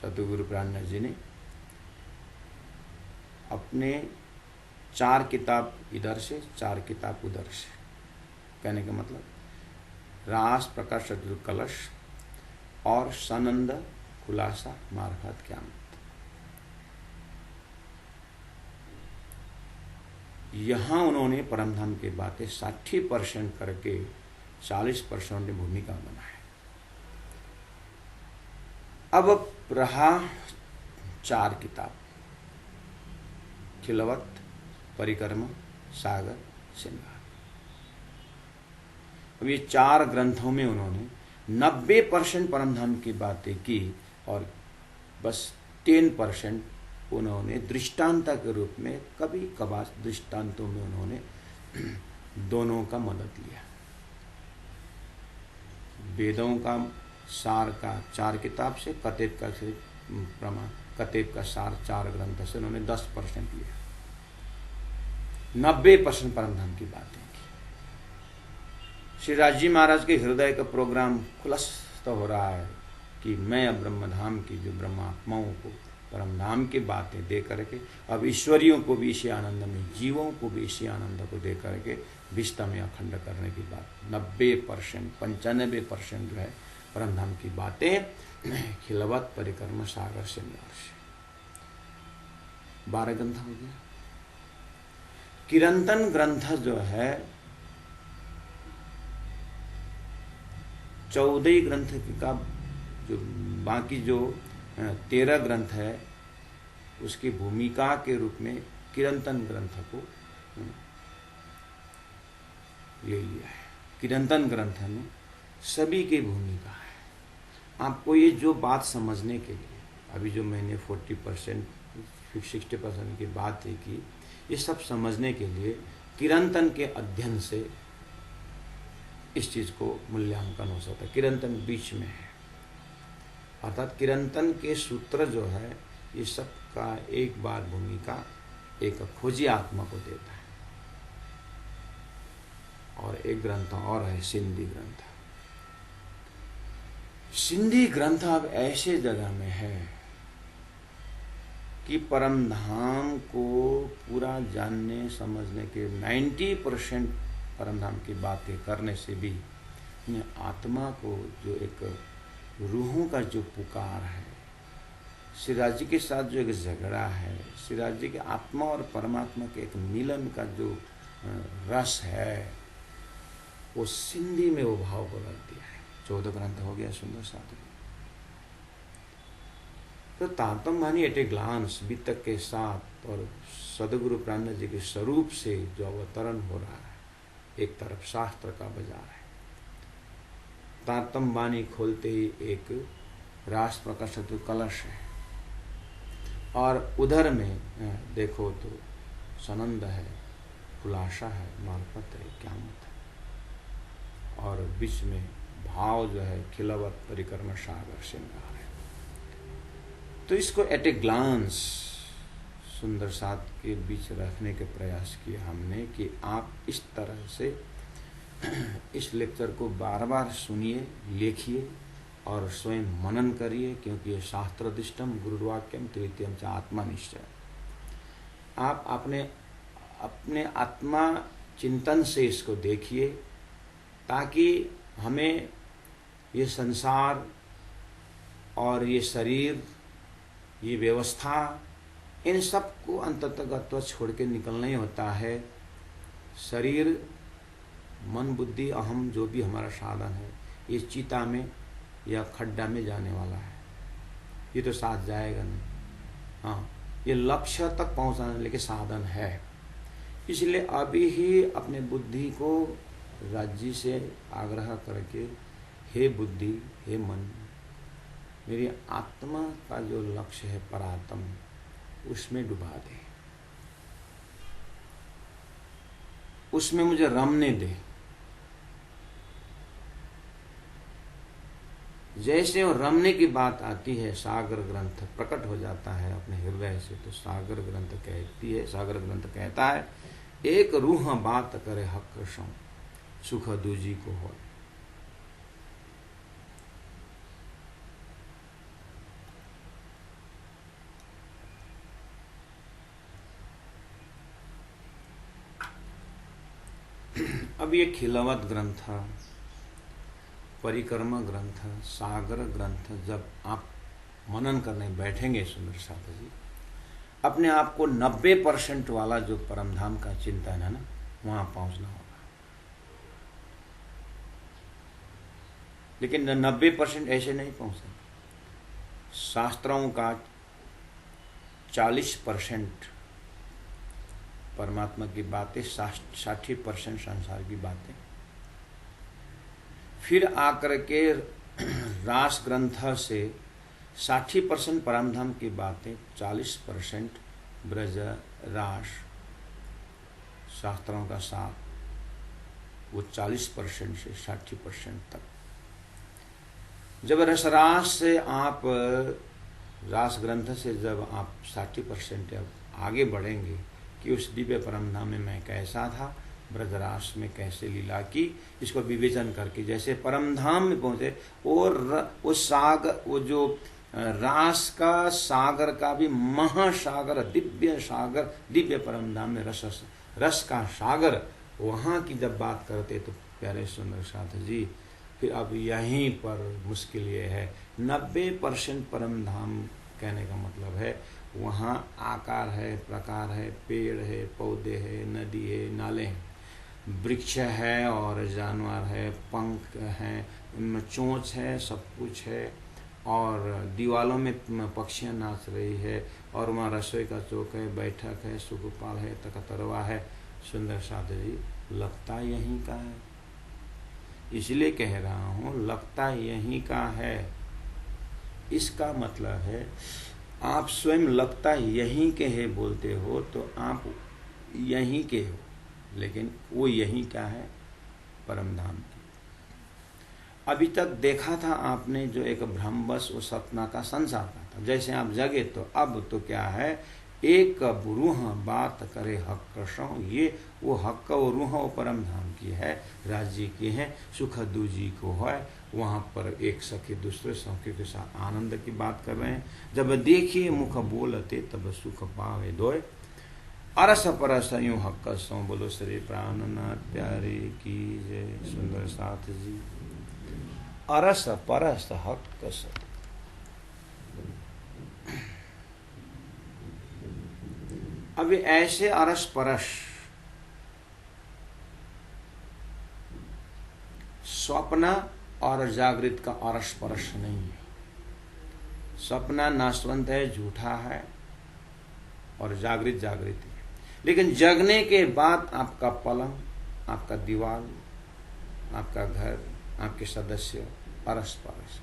सतगुरु प्राणनाथ जी ने अपने 4 किताब इधर से 4 किताब उधर से, कहने का मतलब रास प्रकाश सतगुरु कलश और सनंद खुलासा मार्फत क्यामत, यहाँ उन्होंने परमधाम की बातें 60% करके 40% ने भूमिका बनाया। अब रहा 4 किताब, खिलवत, परिक्रमा, सागर, श्रृंगार। अब ये 4 ग्रंथों में उन्होंने 90% परमधाम की बातें की और बस 10% उन्होंने दृष्टांत के रूप में, कभी कभार दृष्टांतों में उन्होंने दोनों का मदद लिया। वेदों का सार का 4 किताब से, कतेब का से प्रमाण, कतेब का सार 4 ग्रंथ से उन्होंने 10% लिया, 90% परमधाम की बातें की। श्री राज जी महाराज के हृदय का प्रोग्राम खुलस्त हो रहा है कि मैं अब ब्रह्मधाम की, जो ब्रह्मात्माओं को परमधाम की बातें दे करके अब ईश्वरियों को भी इसी आनंद में, जीवों को भी इसी आनंद को दे करके विश्व में अखंड करने की बात। 90%, 95% जो है परमधाम की बातें खिलवत, परिक्रमा, सागर, श्रृंगार से 12 ग्रंथ हो गया। किरंतन ग्रंथ जो है 14 ग्रंथ का, जो बाकी जो 13 ग्रंथ है उसकी भूमिका के रूप में किरंतन ग्रंथ को ले लिया है। किरंतन ग्रंथ में सभी की भूमिका है। आपको ये जो बात समझने के लिए, अभी जो मैंने 40%, 60% की बात है की, ये सब समझने के लिए किरंतन के अध्ययन से इस चीज को मूल्यांकन हो सकता है। किरंतन बीच में है, अर्थात किरंतन के सूत्र जो है ये सब का एक बार भूमिका एक खोजी आत्मा को देता है। और एक ग्रंथ और है सिंधी ग्रंथ। सिंधी ग्रंथ अब ऐसे जगह में है कि परमधाम को पूरा जानने समझने के 90% परमधाम की बातें करने से भी आत्मा को जो एक रूहों का जो पुकार है, श्रीराज जी के साथ जो एक झगड़ा है, श्रीराज जी के आत्मा और परमात्मा के एक मिलन का जो रस है, वो सिंधी में वो भाव को रख दिया है। 14 ग्रंथ हो गया, सुंदर साथ। तो तारतम वाणी एट ए ग्लांस वितक के साथ और सदगुरु प्राणनाथ जी के स्वरूप से जो अवतरण हो रहा है, एक तरफ शास्त्र का बाजार है, तारतम वाणी खोलते ही एक रास प्रकाश कलश है, और उधर में देखो तो सनंद है, खुलासा है, मार्फत है, क्यामत है, और बीच में भाव जो है खिलवत, परिक्रमा, सागर, श्रृंगार है। तो इसको एट ए ग्लांस सुंदर साथ के बीच रखने के प्रयास किए हमने कि आप इस तरह से इस लेक्चर को बार बार सुनिए, लिखिए और स्वयं मनन करिए, क्योंकि ये शास्त्रदिष्टम गुरुवाक्यम तृतीयम च आत्मनिश्चय। आप अपने आत्मा चिंतन से इसको देखिए, ताकि हमें ये संसार और ये शरीर, ये व्यवस्था, इन सब को अंततः छोड़ के निकलना ही होता है। शरीर, मन, बुद्धि, अहम जो भी हमारा साधन है, ये चिता में या खड्डा में जाने वाला है, ये तो साथ जाएगा नहीं। हाँ, ये लक्ष्य तक पहुंचाने के साधन है। इसलिए अभी ही अपने बुद्धि को राज्य से आग्रह करके, हे बुद्धि, हे मन, मेरी आत्मा का जो लक्ष्य है परात्म, उसमें डुबा दे, उसमें मुझे रमने दे। जैसे वो रमने की बात आती है, सागर ग्रंथ प्रकट हो जाता है अपने हृदय से, तो सागर ग्रंथ कहती है, सागर ग्रंथ कहता है, एक रूह बात करे हक सो, सुख दूजी को हो। अब ये खिलवत ग्रंथ, परिक्रमा ग्रंथ, सागर ग्रंथ जब आप मनन करने बैठेंगे सुंदर साथ जी, अपने आप को 90% वाला जो परमधाम का चिंतन है ना, वहां पहुंचना होगा। लेकिन 90% ऐसे नहीं पहुंच सकते। शास्त्रों का 40% परमात्मा की बातें, 60% संसार की बातें, फिर आकर के रास ग्रंथ से 60% परमधाम की बातें, 40% ब्रज रास शास्त्रों का साथ, वो 40% से 60% तक। जब रसरास से आप रास ग्रंथ से जब आप 60% आगे बढ़ेंगे कि उस दिव्य परमधाम में मैं कैसा था, ब्रजरास में कैसे लीला की, इसको विवेचन करके जैसे परमधाम में पहुंचे, और वो जो रास का सागर का भी महासागर, दिव्य सागर, दिव्य परमधाम में रस का सागर, वहां की जब बात करते तो प्यारे सुंदर साथ जी, फिर अब यहीं पर मुश्किल ये है, 90% परमधाम कहने का मतलब है वहाँ आकार है, प्रकार है, पेड़ है, पौधे है, नदी है, नाले हैं, वृक्ष है और जानवर है, पंख हैं, चोंच है, सब कुछ है, और दीवालों में पक्षियाँ नाच रही है, और वहाँ रसोई का चौक है, बैठक है, सुखपाल है, तकतरवा है। सुंदर साथ जी, लगता यहीं का है, इसलिए कह रहा हूँ लगता यहीं का है। इसका मतलब है आप स्वयं लगता यहीं के है बोलते हो तो आप यहीं के हो, लेकिन वो यहीं क्या है, परमधाम की। अभी तक देखा था आपने जो एक भ्रमवश वो सपना का संसार का था, जैसे आप जगे तो अब तो क्या है, एक रूह बात करे हक सो, ये वो हक वो रूह वो परमधाम की है, राज्य की है, सुख दूजी को है। वहाँ पर एक सखी दूसरे सखी के साथ आनंद की बात कर रहे हैं। जब देखिए मुख बोलते तब सुख पावे दोय, अरस परस यूं हक सो, बोलो श्री प्राणनाथ प्यारे की जय। सुंदर साथ जी, अरस परस हक सो। अब ऐसे अरस परस स्वप्न और जागृत का अरस परस नहीं है। सपना नाशवंत है, झूठा है, और जागृत जागृत है। लेकिन जगने के बाद आपका पलंग, आपका दीवार, आपका घर, आपके सदस्य अरस परस।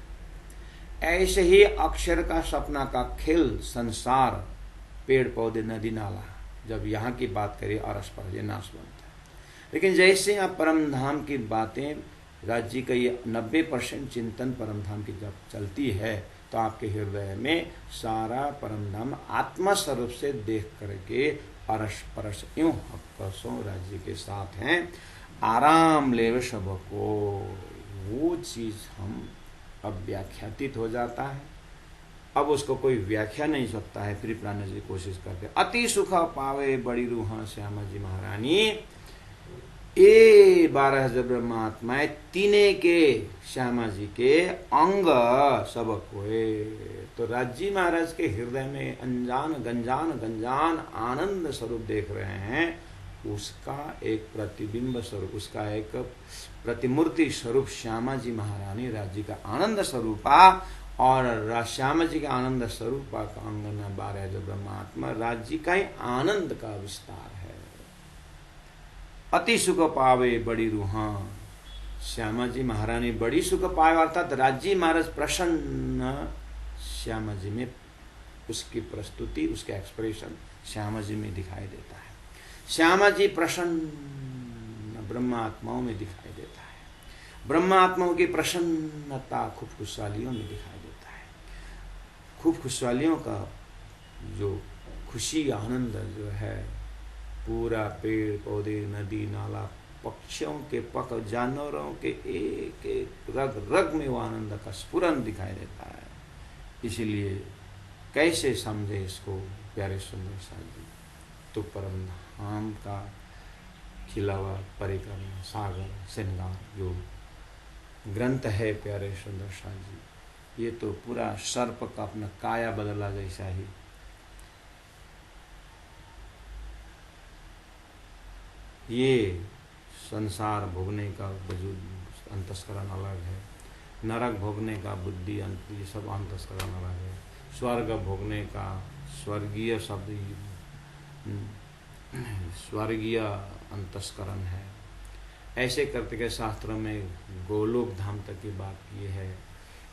ऐसे ही अक्षर का सपना का खेल, संसार, पेड़ पौधे, नदी नाला, जब यहाँ की बात करें अरस परस, ये नाशवंत है। लेकिन जैसे आप परमधाम की बातें, राज्य का ये 90% चिंतन परमधाम की जब चलती है, तो आपके हृदय में सारा परमधाम आत्मा स्वरूप से देख करके अरस परस यूं हक सो राज्य के साथ हैं। आराम लेवे सबको, वो चीज हम अब व्याख्यातीत हो जाता है। अब उसको कोई व्याख्या नहीं सकता है। फिर प्राण जी कोशिश करते, अति सुख पावे बड़ी रूहा श्यामा जी महारानी, ए 12 जब ब्रह्मात्मा तीने के श्यामा जी के अंग सब कोए। तो राजी महाराज के हृदय में अनजान गंजान गंजान आनंद स्वरूप देख रहे हैं, उसका एक प्रतिबिंब स्वरूप, उसका एक प्रतिमूर्ति स्वरूप श्यामा जी महारानी राज्य का आनंद स्वरूपा, और श्यामा जी के आनंद स्वरूपा का अंगना 12 जो ब्रह्मात्मा राज्य का ही आनंद का विस्तार है। अति सुख पावे बड़ी रूहा, श्यामा जी महारानी बड़ी सुख पावे, अर्थात राज्य महाराज प्रसन्न श्यामा जी में, उसकी प्रस्तुति, उसका एक्सप्रेशन श्यामा जी में दिखाई देता है। श्यामा जी प्रसन्न ब्रह्मात्माओं में दिखाई देता है। ब्रह्मात्माओं की प्रसन्नता खूब खुशहालियों में दिखाई देता है। खूब खुशहालियों का जो खुशी आनंद जो है, पूरा पेड़ पौधे नदी नाला पक्षियों के पक जानवरों के एक एक रग रग में वो आनंद का स्फुरन दिखाई देता है। इसलिए कैसे समझे इसको प्यारे सुंदर साथ जी, तो परम धाम का खिला हुआ परिक्रमा सागर श्रृंगार जो ग्रंथ है प्यारे सुंदर साथ जी, ये तो पूरा सर्प का अपना काया बदला जैसा ही। ये संसार भोगने का वजूद अंतस्करण अलग है, नरक भोगने का बुद्धि ये सब अंतस्करण अलग है, स्वर्ग भोगने का स्वर्गीय शब्द स्वर्गीय अंतस्करण है। ऐसे करते के शास्त्रों में गोलोक धाम तक की बात की है।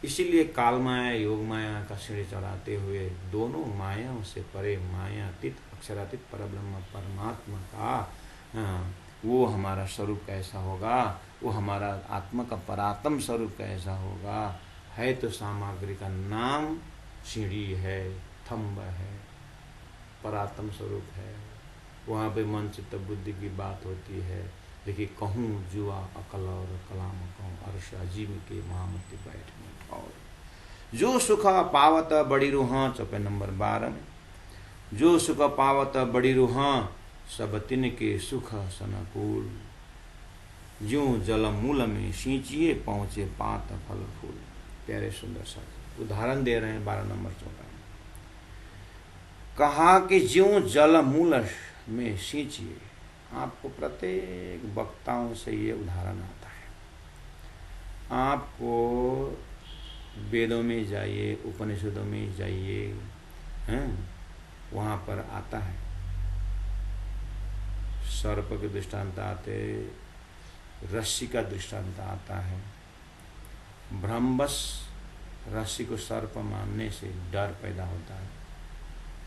इसीलिए काल माया योग माया का श्रेय चढ़ाते हुए दोनों मायाओं से परे मायातीत अक्षरातीत परब्रह्म परमात्मा का वो हमारा स्वरूप कैसा होगा, वो हमारा आत्मा का परात्म स्वरूप कैसा होगा। है तो सामग्री का नाम सीढ़ी है, थंब है, परात्म स्वरूप है। वहाँ पे मन चित्त बुद्धि की बात होती है। देखिए कहूँ जुआ अकल और कलाम कहूँ अर्श अजीम के महामती बैठने, और जो सुख पावत बड़ी रूहा, चौपे नंबर 12 में, जो सुख पावत बड़ी रूहा सब तिन के सुख सनकूल, ज्यों जल मूल में सींचिए पहुँचे पात फल फूल। प्यारे सुंदर सा उदाहरण दे रहे हैं 12 नंबर 14 में। कहा कि ज्यों जल मूल में सींचिए, आपको प्रत्येक वक्ताओं से ये उदाहरण आता है। आपको वेदों में जाइए, उपनिषदों में जाइए, हैं, वहाँ पर आता है। सर्प के दृष्टांत आते, रस्सी का दृष्टांत आता है। भ्रमवश रस्सी को सर्प मानने से डर पैदा होता है,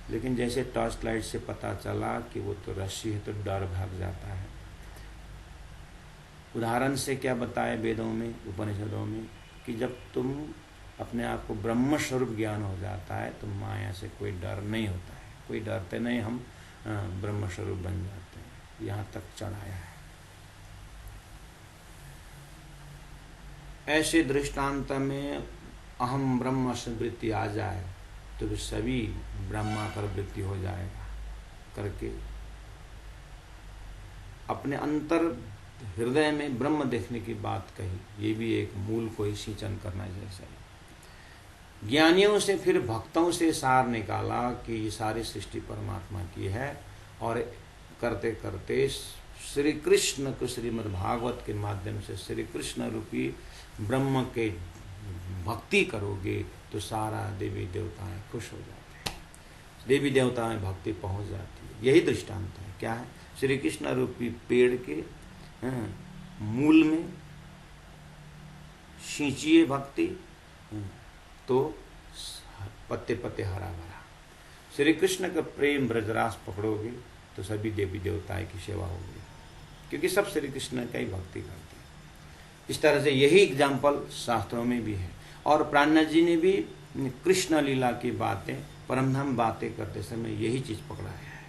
लेकिन जैसे टॉर्च लाइट से पता चला कि वो तो रस्सी है तो डर भाग जाता है। उदाहरण से क्या बताए वेदों में उपनिषदों में कि जब तुम अपने आप को ब्रह्म स्वरूप ज्ञान हो जाता है तो माया से कोई डर नहीं होता है, कोई डरते नहीं, हम ब्रह्म स्वरूप बन जाते हैं। यहाँ तक चढ़ाया है। ऐसे दृष्टांत में अहम ब्रह्म वृत्ति आ जाए तो सभी ब्रह्माकार वृत्ति हो जाएगा करके अपने अंतर हृदय में ब्रह्म देखने की बात कही। ये भी एक मूल को ही सिंचन करना जैसा है। ज्ञानियों से फिर भक्तों से सार निकाला कि ये सारी सृष्टि परमात्मा की है, और करते करते श्री कृष्ण को श्रीमद् भागवत के माध्यम से श्री कृष्ण रूपी ब्रह्म के भक्ति करोगे तो सारा देवी देवताएं खुश हो जाते हैं, देवी देवताएं भक्ति पहुंच जाती है। यही दृष्टांत है। क्या है? श्री कृष्ण रूपी पेड़ के मूल में सींचिए भक्ति तो पत्ते पत्ते हरा भरा। श्री कृष्ण का प्रेम ब्रजरास पकड़ोगे तो सभी देवी देवताएं की सेवा होगी, क्योंकि सब श्री कृष्ण का ही भक्ति करते हैं। इस तरह से यही एग्जाम्पल शास्त्रों में भी है। और प्राणनाथ जी ने भी कृष्ण लीला की बातें, परमधाम बातें करते समय यही चीज पकड़ाया है,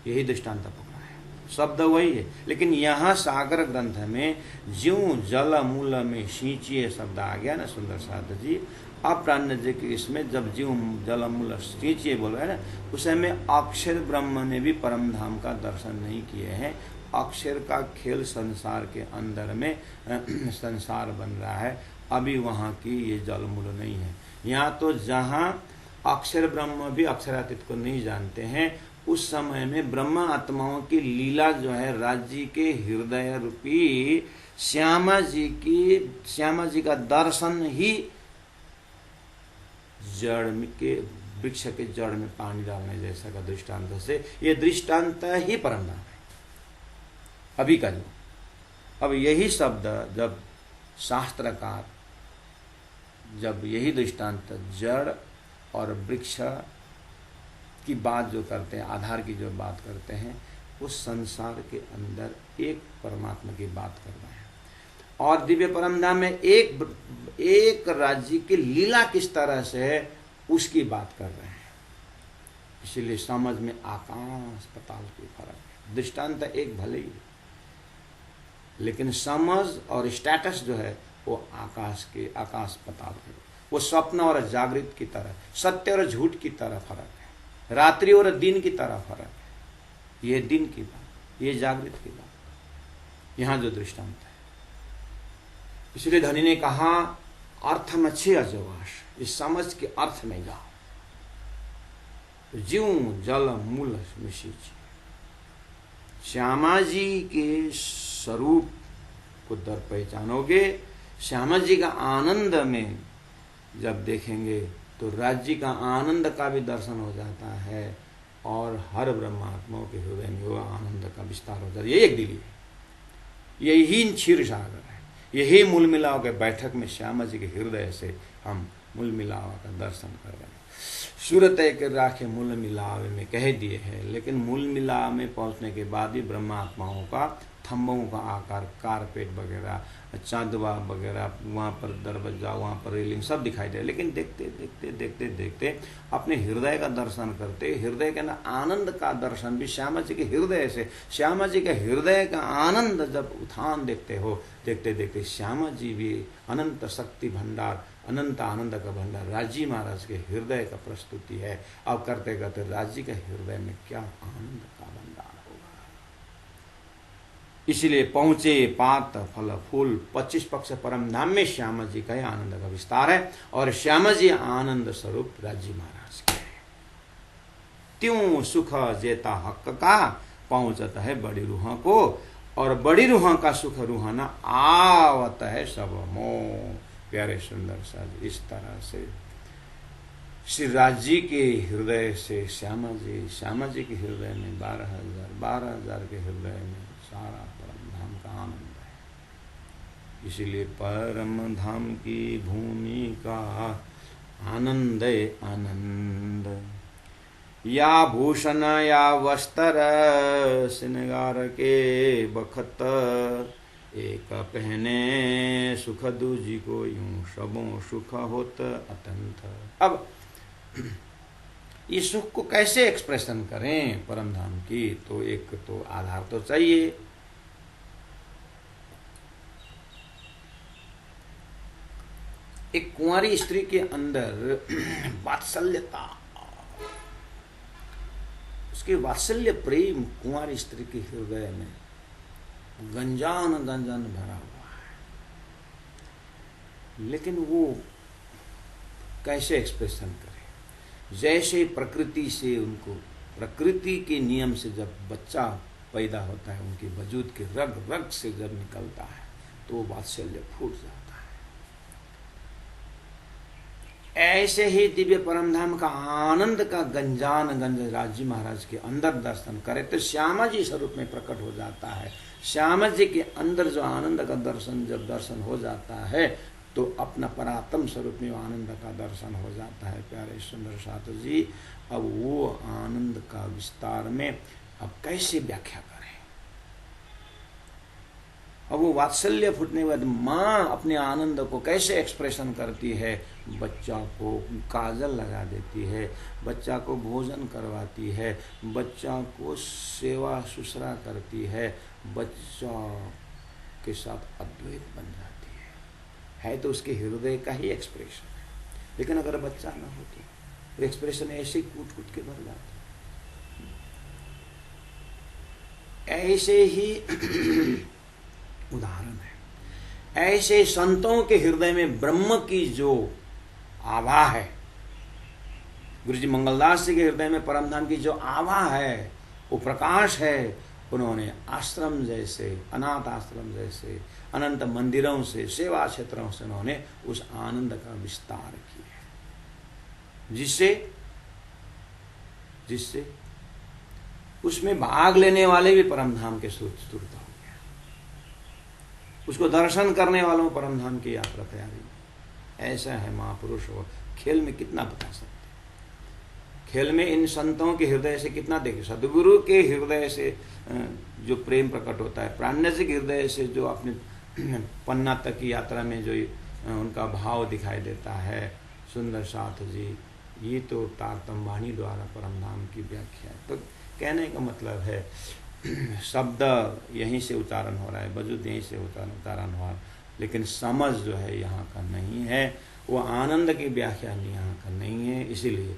यही दृष्टांत पकड़ा है। शब्द वही है, लेकिन यहाँ सागर ग्रंथ में ज्यों जल मूल में सींचिए शब्द आ गया ना सुंदर साध जी। अपराह्न जी के इसमें जब ज्यों जल मूल सींचिए बोल रहे हैं ना, उस समय अक्षर ब्रह्म ने भी परम धाम का दर्शन नहीं किए हैं। अक्षर का खेल संसार के अंदर में संसार बन रहा है, अभी वहाँ की ये जल मूल नहीं है। यहाँ तो जहाँ अक्षर ब्रह्म भी अक्षरातीत को नहीं जानते हैं, उस समय में ब्रह्म आत्माओं की लीला जो है राज्य के हृदय रूपी श्यामा जी का दर्शन ही जड़ के वृक्ष के जड़ में पानी डालने जैसा का दृष्टांत से, ये दृष्टांत ही परम धाम है अभी का जो। अब यही शब्द जब शास्त्रकार जब यही दृष्टांत जड़ और वृक्ष की बात जो करते हैं, आधार की जो बात करते हैं, उस संसार के अंदर एक परमात्मा की बात कर रहे हैं। और दिव्य परम धाम में एक राज्य की लीला किस तरह से है उसकी बात कर रहे हैं। इसीलिए समझ में आकाश पताल की फर्क है। दृष्टांत एक भले ही, लेकिन समझ और स्टेटस जो है वो आकाश पताल है। वो स्वप्न और जागृत की तरह, सत्य और झूठ की तरह फर्क है, रात्रि और दिन की तरह फर्क है। ये दिन की बात, ये जागृत की बात, यहाँ जो दृष्टांत है। इसलिए धनी ने कहा अर्थ में छे अजवास, इस समझ के अर्थ में जाओ। ज्यों जल मूल में सींचिए, श्यामा जी के स्वरूप को दर पहचानोगे, श्यामा जी का आनंद में जब देखेंगे तो राज्य का आनंद का भी दर्शन हो जाता है और हर ब्रह्मात्माओं के हृदय में वो आनंद का विस्तार हो जाता है। ये एक दिली है, यही क्षीर सागर है, यही मूल मिलाव के बैठक में श्यामा जी के हृदय से हम मूल मिलाव का दर्शन कर रहे हैं। सूरत एक राखे मूल मिलाव में कह दिए हैं, लेकिन मूल मिलाव में पहुंचने के बाद भी ब्रह्मात्माओं का थम्बों का आकार, कारपेट वगैरह, चांदवा वगैरह, वहाँ पर दरवाजा, वहाँ पर रेलिंग सब दिखाई दे, लेकिन देखते देखते देखते देखते अपने हृदय का दर्शन करते, हृदय के ना आनंद का दर्शन भी श्यामा जी के हृदय से, श्यामा जी के हृदय का आनंद जब उत्थान देखते हो, देखते देखते श्यामा जी भी अनंत शक्ति भंडार, अनंत आनंद का भंडार राजी महाराज के हृदय का प्रस्तुति है। अब करते करते राजी के हृदय में क्या आनंद का भंडार होगा। इसलिए पहुंचे पात फल फूल 25 पक्ष परम धाम में श्यामा जी का आनंद का विस्तार है और श्यामा जी आनंद स्वरूप राजी महाराज के है। त्यों सुख जेता हक का पहुंचत है बड़ी रूह को, और बड़ी रूह का सुख रूहाना आवत है सब मोह। प्यारे सुंदर साज, इस तरह से श्री राजी के हृदय से श्यामा जी के हृदय में 12,000 के हृदय में सारा परम धाम का आनंद है। इसीलिए परम धाम की भूमि का आनंद आनंद, या भूषण या वस्त्र श्रृंगार के बखत, एक पहने सुख दूजी को यूं सबों सुख होत अतंत। अब इस सुख को कैसे एक्सप्रेशन करें परम धाम की, तो एक तो आधार तो चाहिए। एक कुंवारी स्त्री के अंदर वात्सल्यता, उसके वात्सल्य प्रेम कुंवारी स्त्री के हृदय में गंजान भरा हुआ है, लेकिन वो कैसे एक्सप्रेशन करे। जैसे प्रकृति से उनको, प्रकृति के नियम से जब बच्चा पैदा होता है, उनके वजूद के रग रग से जब निकलता है तो वो वात्सल्य फूट जाता है। ऐसे ही दिव्य परम धाम का आनंद का गंजान गंज राजी महाराज के अंदर दर्शन करे तो श्यामा जी स्वरूप में प्रकट हो जाता है। श्यामा जी के अंदर जो आनंद का दर्शन जब दर्शन हो जाता है तो अपना परात्म स्वरूप में आनंद का दर्शन हो जाता है। प्यारे सुंदर साथ जी, अब वो आनंद का विस्तार में अब कैसे व्याख्या करें। अब वो वात्सल्य फूटने के बाद माँ अपने आनंद को कैसे एक्सप्रेशन करती है, बच्चा को काजल लगा देती है, बच्चा को भोजन करवाती है, बच्चा को सेवा सुसरा करती है, बच्चा के साथ अद्वैत बन जाती है तो उसके हृदय का ही एक्सप्रेशन है। लेकिन अगर बच्चा ना हो तो एक्सप्रेशन ऐसे कूट कूट के भर जाता है। ऐसे ही उदाहरण है, ऐसे संतों के हृदय में ब्रह्म की जो आभा है, गुरु जी मंगलदास जी के हृदय में परमधाम की जो आभा है, वो प्रकाश है, उन्होंने आश्रम जैसे, अनाथ आश्रम जैसे अनंत मंदिरों से, सेवा क्षेत्रों से उन्होंने उस आनंद का विस्तार किया, जिससे उसमें भाग लेने वाले भी परमधाम के सुरता हो गया, उसको दर्शन करने वालों परमधाम की यात्रा तैयारी। ऐसा है महापुरुष। और खेल में कितना बता सकते, खेल में इन संतों के हृदय से कितना देखे, सदगुरु के हृदय से जो प्रेम प्रकट होता है, प्राण्य के हृदय से जो अपने पन्ना तक की यात्रा में जो उनका भाव दिखाई देता है। सुंदर साथ जी, ये तो तारतम वाणी द्वारा परमधाम की व्याख्या है। तो कहने का मतलब है शब्द यहीं से उच्चारण हो रहा है, वजूद यहीं से उच्चारण हो रहा है, लेकिन समझ जो है यहाँ का नहीं है, वो आनंद की व्याख्या यहाँ का नहीं है। इसीलिए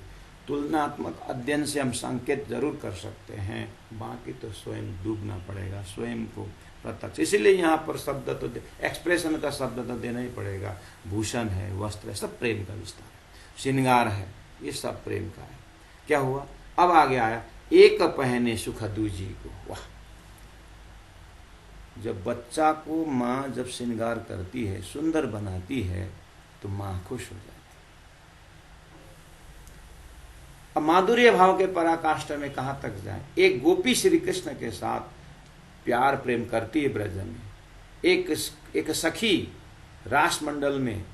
तुलनात्मक अध्ययन से हम संकेत जरूर कर सकते हैं, बाकी तो स्वयं डूबना पड़ेगा, स्वयं को प्रत्यक्ष। इसीलिए यहाँ पर शब्द तो एक्सप्रेशन का शब्द तो देना ही पड़ेगा। भूषण है, वस्त्र है, सब प्रेम का विस्तार है, श्रृंगार है, ये सब प्रेम का है। क्या हुआ, अब आगे आया एक पहने सुख दूजी को। वाह, जब बच्चा को माँ जब श्रृंगार करती है, सुंदर बनाती है, तो माँ खुश हो जाती है। अब माधुर्य भाव के पराकाष्ठा में कहाँ तक जाए। एक गोपी श्री कृष्ण के साथ प्यार प्रेम करती है ब्रज में, एक सखी रास मंडल में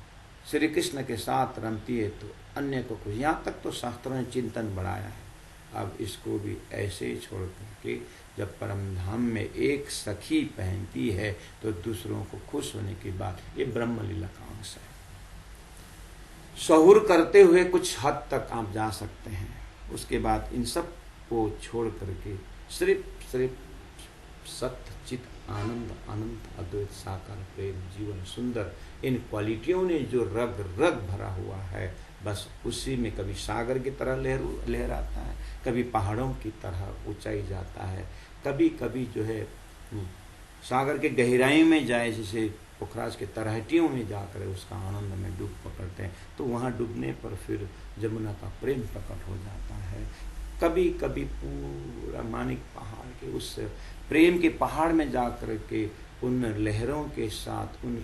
श्री कृष्ण के साथ रमती है, तो अन्य को कुछ, यहाँ तक तो शास्त्रों ने चिंतन बढ़ाया है। अब इसको भी ऐसे ही छोड़ करके जब परमधाम में एक सखी पहनती है तो दूसरों को खुश होने की बात, ये ब्रह्म लीला का अंश है। सहूर करते हुए कुछ हद तक आप जा सकते हैं, उसके बाद इन सब को छोड़ करके सिर्फ सत्य चित आनंद अनंत अद्वैत साकार प्रेम जीवन सुंदर, इन क्वालिटियों ने जो रग रग भरा हुआ है, बस उसी में कभी सागर की तरह लहराता है, कभी पहाड़ों की तरह ऊंचाई जाता है, कभी कभी जो है सागर के गहराई में जाए, जैसे पोखराज के तलहटियों में जाकर उसका आनंद में डूब पकड़ते हैं, तो वहाँ डूबने पर फिर जमुना का प्रेम प्रकट हो जाता है। कभी कभी पूरा मानिक पहाड़ के उस प्रेम के पहाड़ में जाकर के उन लहरों के साथ, उन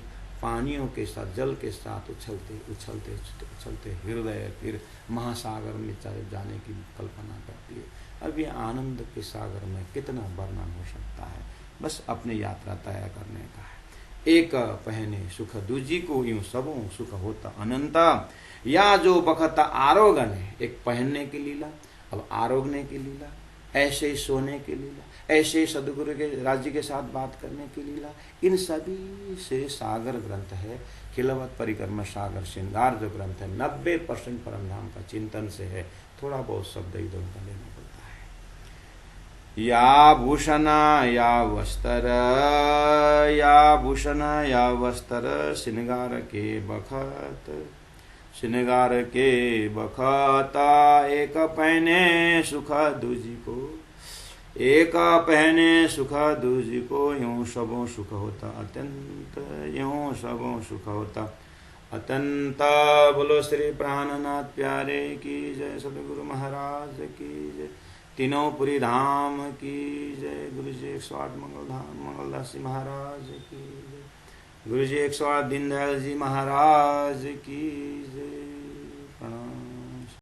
पानियों के साथ, जल के साथ उछलते उछलते उछलते हृदय फिर महासागर में जाने की कल्पना करती है। अब ये आनंद के सागर में कितना वर्णन हो सकता है, बस अपनी यात्रा तय करने का है। एक पहने सुख दूजी को, यूं सबों सुख होता अनंता। या जो बखत आरोगण है, एक पहनने की लीला, अब आरोगने की लीला, ऐसे ही सोने की लीला, ऐसे ही सदगुरु के राज्य के साथ बात करने की लीला, इन सभी से सागर ग्रंथ है। खिलवत परिक्रमा सागर श्रृंगार जो ग्रंथ है, 90% परमधाम का चिंतन से है, थोड़ा बहुत शब्द इधर उधर लेना पड़ता है। या भूषण या वस्त्र, या भूषण या वस्त्र, श्रृंगार के बखत, श्रृंगार के बखता। एक पहने सुख दूजी को, एक पहने सुख दूजी को, यूं सबों सुख होता अत्यंत, यूं सबों सुख होता अत्यंत। बोलो श्री प्राणनाथ प्यारे की जय, सदगुरु महाराज की जय, तीनों पुरी धाम की जय, गुरु जी 108 मंगलधाम मंगलदास जी महाराज की जय, गुरु जी 108 दीनदयाल जी महाराज की जय।